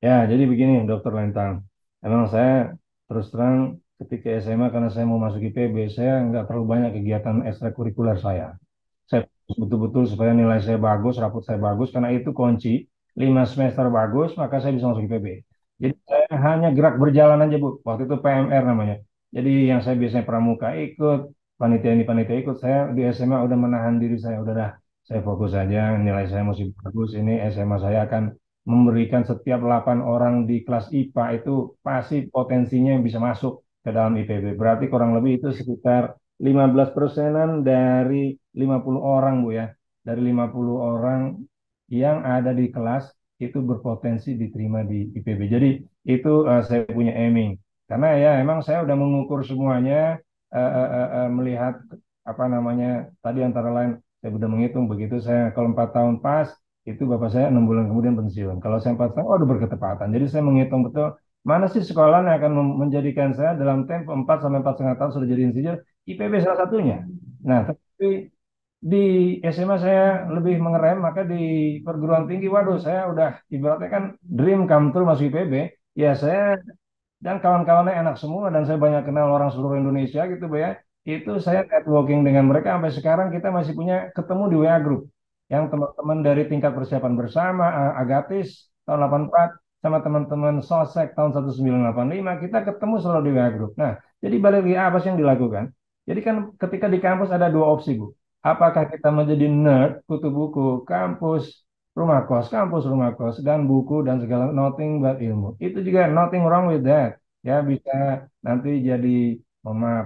Ya, jadi begini, Dokter Lentang. Emang saya terus terang ketika SMA karena saya mau masuk IPB, saya nggak terlalu banyak kegiatan ekstrakurikuler saya. Saya betul-betul supaya nilai saya bagus, rapot saya bagus, karena itu kunci. 5 semester bagus, maka saya bisa masuk IPB. Jadi saya hanya gerak berjalan aja, Bu. Waktu itu PMR namanya. Jadi yang saya biasanya pramuka ikut, panitia ini panitia ikut. Saya di SMA udah menahan diri saya, udah dah. Saya fokus saja, nilai saya masih bagus. Ini SMA saya akan memberikan setiap 8 orang di kelas IPA itu pasti potensinya yang bisa masuk ke dalam IPB. Berarti kurang lebih itu sekitar 15%-an dari 50 orang, Bu ya. Dari 50 orang yang ada di kelas itu berpotensi diterima di IPB. Jadi itu saya punya aiming. Karena ya emang saya udah mengukur semuanya, melihat apa namanya, tadi antara lain saya sudah menghitung begitu saya kalau 4 tahun pas, itu bapak saya 6 bulan kemudian pensiun. Kalau saya 4 tahun, oh udah berketepatan. Jadi saya menghitung betul mana sih sekolah yang akan menjadikan saya dalam tempo 4 sampai 4,5 tahun sudah jadi insinyur, IPB salah satunya. Nah, tapi di SMA saya lebih mengerem, maka di perguruan tinggi, waduh, saya udah ibaratnya kan dream come true masuk IPB. Ya saya dan kawan-kawannya enak semua dan saya banyak kenal orang seluruh Indonesia gitu, Bu ya. Itu saya networking dengan mereka sampai sekarang kita masih punya ketemu di WA Group. Yang teman-teman dari tingkat persiapan bersama, Agatis tahun 84 sama teman-teman Sosek tahun 1985 kita ketemu selalu di WA Group. Nah, jadi balik lagi apa sih yang dilakukan? Jadi kan ketika di kampus ada dua opsi, Bu. Apakah kita menjadi nerd, kutu buku, kampus rumah kos, dan buku dan segala nothing but ilmu. Itu juga nothing wrong with that. Ya bisa nanti jadi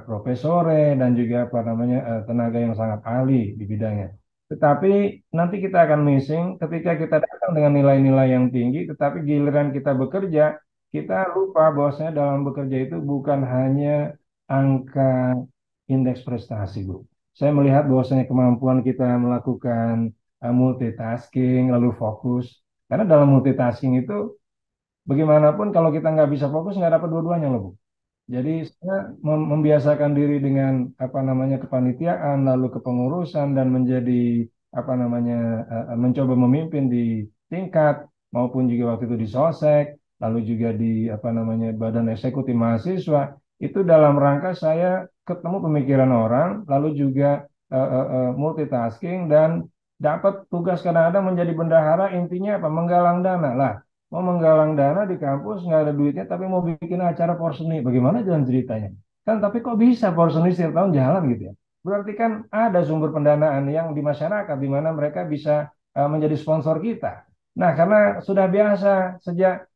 profesore dan juga apa namanya tenaga yang sangat ahli di bidangnya. Tetapi nanti kita akan missing ketika kita datang dengan nilai-nilai yang tinggi, tetapi giliran kita bekerja, kita lupa bahwasanya dalam bekerja itu bukan hanya angka indeks prestasi, Bu. Saya melihat bahwasanya kemampuan kita melakukan multitasking, lalu fokus. Karena dalam multitasking itu, bagaimanapun kalau kita nggak bisa fokus, nggak dapat dua-duanya loh, Bu. Jadi saya membiasakan diri dengan apa namanya kepanitiaan, lalu kepengurusan dan menjadi apa namanya mencoba memimpin di tingkat maupun juga waktu itu di Sosek, lalu juga di apa namanya Badan Eksekutif Mahasiswa. Itu dalam rangka saya ketemu pemikiran orang, lalu juga multitasking dan dapat tugas kadang-kadang menjadi bendahara, intinya apa? Menggalang dana lah. Mau menggalang dana di kampus nggak ada duitnya, tapi mau bikin acara porseni. Bagaimana jalan ceritanya? Kan tapi kok bisa porseni setiap tahun jalan gitu ya? Berarti kan ada sumber pendanaan yang di masyarakat di mana mereka bisa menjadi sponsor kita. Nah, karena sudah biasa sejak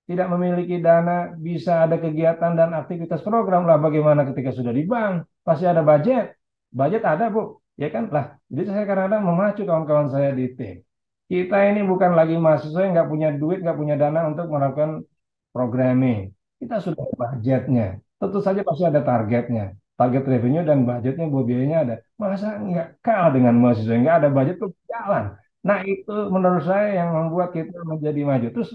tidak memiliki dana, bisa ada kegiatan dan aktivitas program lah. Bagaimana ketika sudah di bank, pasti ada budget. Budget ada, Bu. Ya kan? Lah, jadi saya kadang-kadang memacu kawan-kawan saya di tim. Kita ini bukan lagi mahasiswa yang nggak punya duit, nggak punya dana untuk melakukan programming. Kita sudah ada budgetnya. Tentu saja pasti ada targetnya. Target revenue dan budgetnya, buat biayanya ada. Masa nggak kalah dengan mahasiswa yang nggak ada budget tuh jalan. Nah, itu menurut saya yang membuat kita menjadi maju. Terus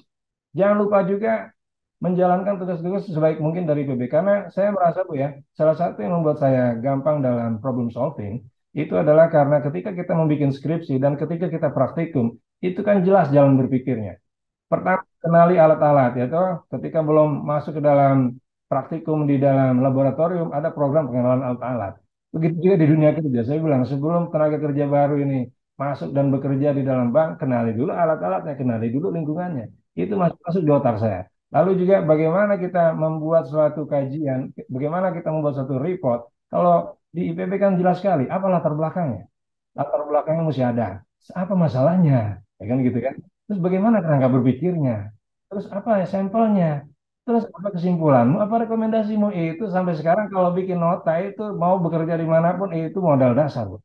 jangan lupa juga menjalankan tugas-tugas sebaik mungkin dari IPB. Karena saya merasa Bu ya, salah satu yang membuat saya gampang dalam problem solving itu adalah karena ketika kita membuat skripsi dan ketika kita praktikum, itu kan jelas jalan berpikirnya. Pertama, kenali alat-alat, ya toh. Ketika belum masuk ke dalam praktikum di dalam laboratorium, ada program pengenalan alat-alat. Begitu juga di dunia kerja. Saya bilang, sebelum tenaga kerja baru ini masuk dan bekerja di dalam bank, kenali dulu alat-alatnya, kenali dulu lingkungannya. Itu masuk di otak saya. Lalu juga bagaimana kita membuat suatu kajian, bagaimana kita membuat suatu report. Kalau di IPB kan jelas sekali, apa latar belakangnya? Latar belakangnya mesti ada. Apa masalahnya? Ya kan gitu kan? Terus bagaimana kerangka berpikirnya? Terus apa ya sampelnya? Terus apa kesimpulanmu? Apa rekomendasimu? Itu sampai sekarang kalau bikin nota itu mau bekerja dimanapun itu modal dasar, Bu.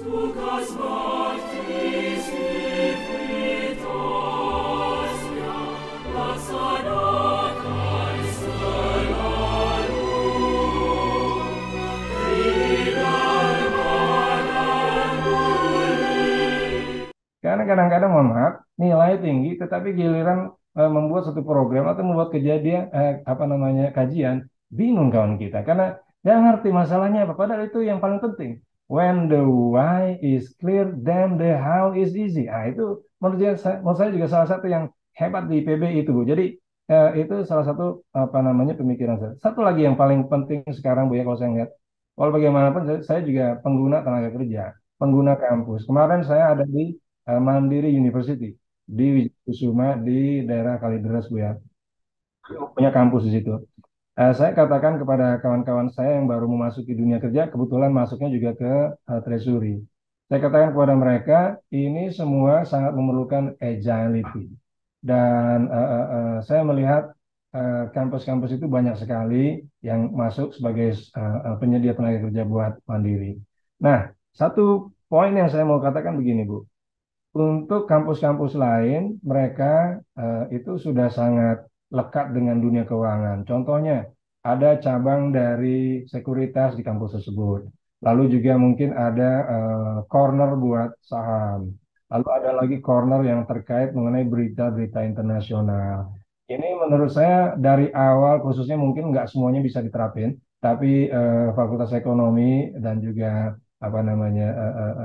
Tugas Macht's Fritas, ja, laksanakan selalu. Tidak Karena kadang-kadang mohon maaf, nilai tinggi tetapi giliran membuat satu program atau membuat kejadian apa namanya kajian, bingung kawan kita karena nggak ngerti masalahnya apa. Padahal itu yang paling penting. When the why is clear, then the how is easy. Ah itu menurut saya juga salah satu yang hebat di PB itu, Bu. Jadi itu salah satu apa namanya pemikiran saya. Satu lagi yang paling penting sekarang, Bu ya, kalau saya lihat, walau bagaimanapun saya juga pengguna tenaga kerja, pengguna kampus. Kemarin saya ada di Mandiri University di Wijayasuma di daerah Kalideres, Bu ya. Punya kampus di situ. Saya katakan kepada kawan-kawan saya yang baru memasuki dunia kerja, kebetulan masuknya juga ke Treasury. Saya katakan kepada mereka, ini semua sangat memerlukan agility. Dan saya melihat kampus-kampus itu banyak sekali yang masuk sebagai penyedia tenaga kerja buat Mandiri. Nah, satu poin yang saya mau katakan begini, Bu. Untuk kampus-kampus lain, mereka itu sudah sangat lekat dengan dunia keuangan. Contohnya, ada cabang dari sekuritas di kampus tersebut. Lalu juga mungkin ada corner buat saham. Lalu ada lagi corner yang terkait mengenai berita-berita internasional. Ini menurut saya dari awal, khususnya mungkin nggak semuanya bisa diterapin, tapi Fakultas Ekonomi dan juga apa namanya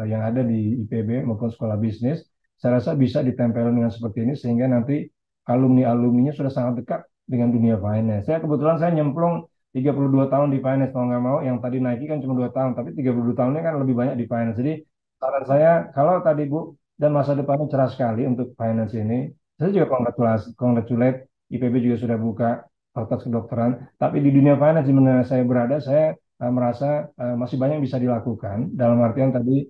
yang ada di IPB maupun sekolah bisnis, saya rasa bisa ditempelkan dengan seperti ini sehingga nanti alumni-alumninya sudah sangat dekat dengan dunia finance. Kebetulan saya nyemplung 32 tahun di finance, mau nggak mau, yang tadi Nike kan cuma 2 tahun, tapi 32 tahunnya kan lebih banyak di finance. Jadi saran saya, kalau tadi Bu, dan masa depannya cerah sekali untuk finance ini, saya juga congratulate, IPB juga sudah buka fakultas kedokteran, tapi di dunia finance di mana saya berada, saya merasa masih banyak yang bisa dilakukan, dalam artian tadi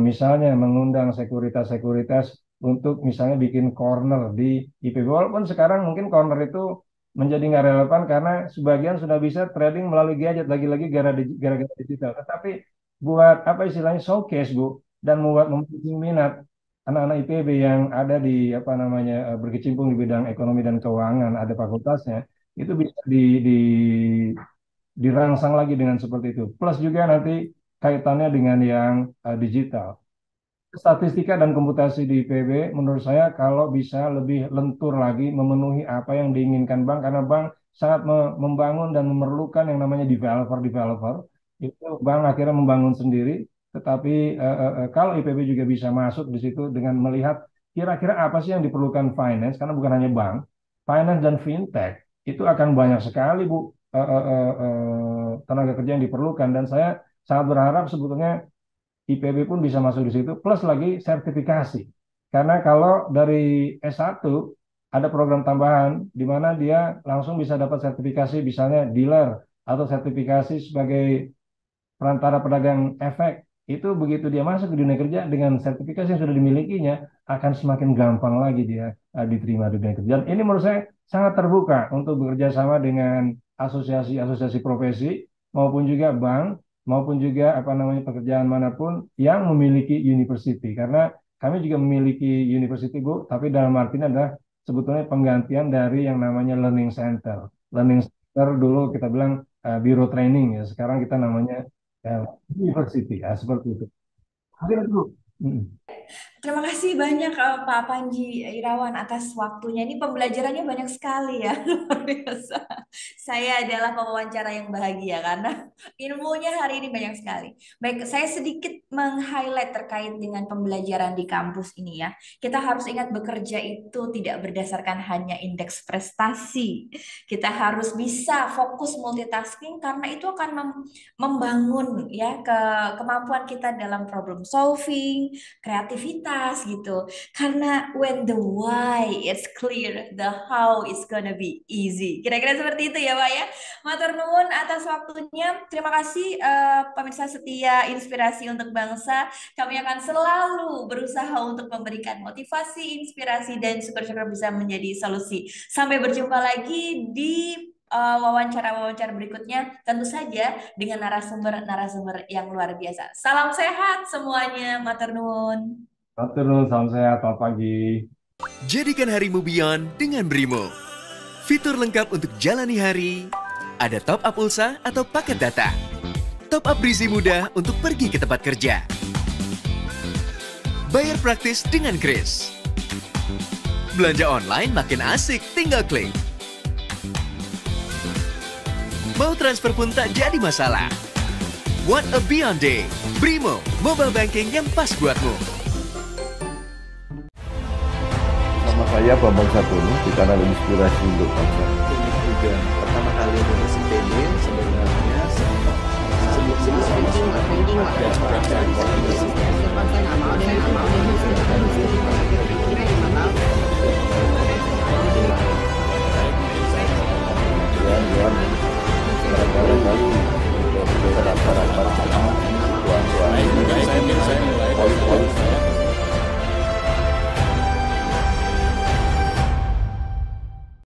misalnya mengundang sekuritas-sekuritas untuk misalnya bikin corner di IPB. Walaupun sekarang mungkin corner itu menjadi nggak relevan karena sebagian sudah bisa trading melalui gadget, lagi-lagi gara-gara digital. Tetapi buat apa istilahnya showcase, Bu, dan membuat memancing minat anak-anak IPB yang ada di apa namanya berkecimpung di bidang ekonomi dan keuangan, ada fakultasnya, itu bisa dirangsang lagi dengan seperti itu. Plus juga nanti kaitannya dengan yang digital. Statistika dan komputasi di IPB menurut saya kalau bisa lebih lentur lagi memenuhi apa yang diinginkan bank, karena bank sangat membangun dan memerlukan yang namanya developer. Itu bank akhirnya membangun sendiri, tetapi kalau IPB juga bisa masuk di situ dengan melihat kira-kira apa sih yang diperlukan finance, karena bukan hanya bank, finance dan fintech itu akan banyak sekali, Bu, tenaga kerja yang diperlukan, dan saya sangat berharap sebetulnya IPB pun bisa masuk di situ, plus lagi sertifikasi. Karena kalau dari S1 ada program tambahan di mana dia langsung bisa dapat sertifikasi misalnya dealer atau sertifikasi sebagai perantara pedagang efek. Itu begitu dia masuk ke dunia kerja dengan sertifikasi yang sudah dimilikinya akan semakin gampang lagi dia diterima di dunia kerja. Dan ini menurut saya sangat terbuka untuk bekerja sama dengan asosiasi-asosiasi profesi maupun juga bank maupun juga apa namanya pekerjaan manapun yang memiliki university, karena kami juga memiliki university, Bu, tapi dalam artinya adalah sebetulnya penggantian dari yang namanya learning center. Learning center dulu kita bilang biro training, ya sekarang kita namanya university, ya seperti itu. Mungkin itu. Terima kasih banyak Pak Panji Irawan atas waktunya. Ini pembelajarannya banyak sekali ya, luar biasa. Saya adalah pewawancara yang bahagia karena ilmunya hari ini banyak sekali. Baik, saya sedikit meng-highlight terkait dengan pembelajaran di kampus ini ya. Kita harus ingat bekerja itu tidak berdasarkan hanya indeks prestasi. Kita harus bisa fokus multitasking karena itu akan membangun ya kemampuan kita dalam problem solving, kreativitas gitu. Karena when the why is clear, the how is gonna be easy. Kira-kira seperti itu ya Pak ya. Matur nuwun atas waktunya. Terima kasih pemirsa setia Inspirasi untuk Bangsa. Kami akan selalu berusaha untuk memberikan motivasi, inspirasi, dan syukur-syukur bisa menjadi solusi. Sampai berjumpa lagi di wawancara-wawancara berikutnya, tentu saja dengan narasumber-narasumber yang luar biasa. Salam sehat semuanya, matur nuwun. Matur nuwun, salam sehat, selamat pagi. Jadikan harimu beyond dengan Brimo. Fitur lengkap untuk jalani hari. Ada top up pulsa atau paket data. Top up berisi mudah untuk pergi ke tempat kerja. Bayar praktis dengan Kris. Belanja online makin asik, tinggal klik. Mau transfer pun tak jadi masalah. What a beyond day. Brimo, mobile banking yang pas buatmu. Sama saya Bambang Satono di kanal Inspirasi untuk Bangsa. Ini juga pertama kali lulus IPB sebenarnya sebelum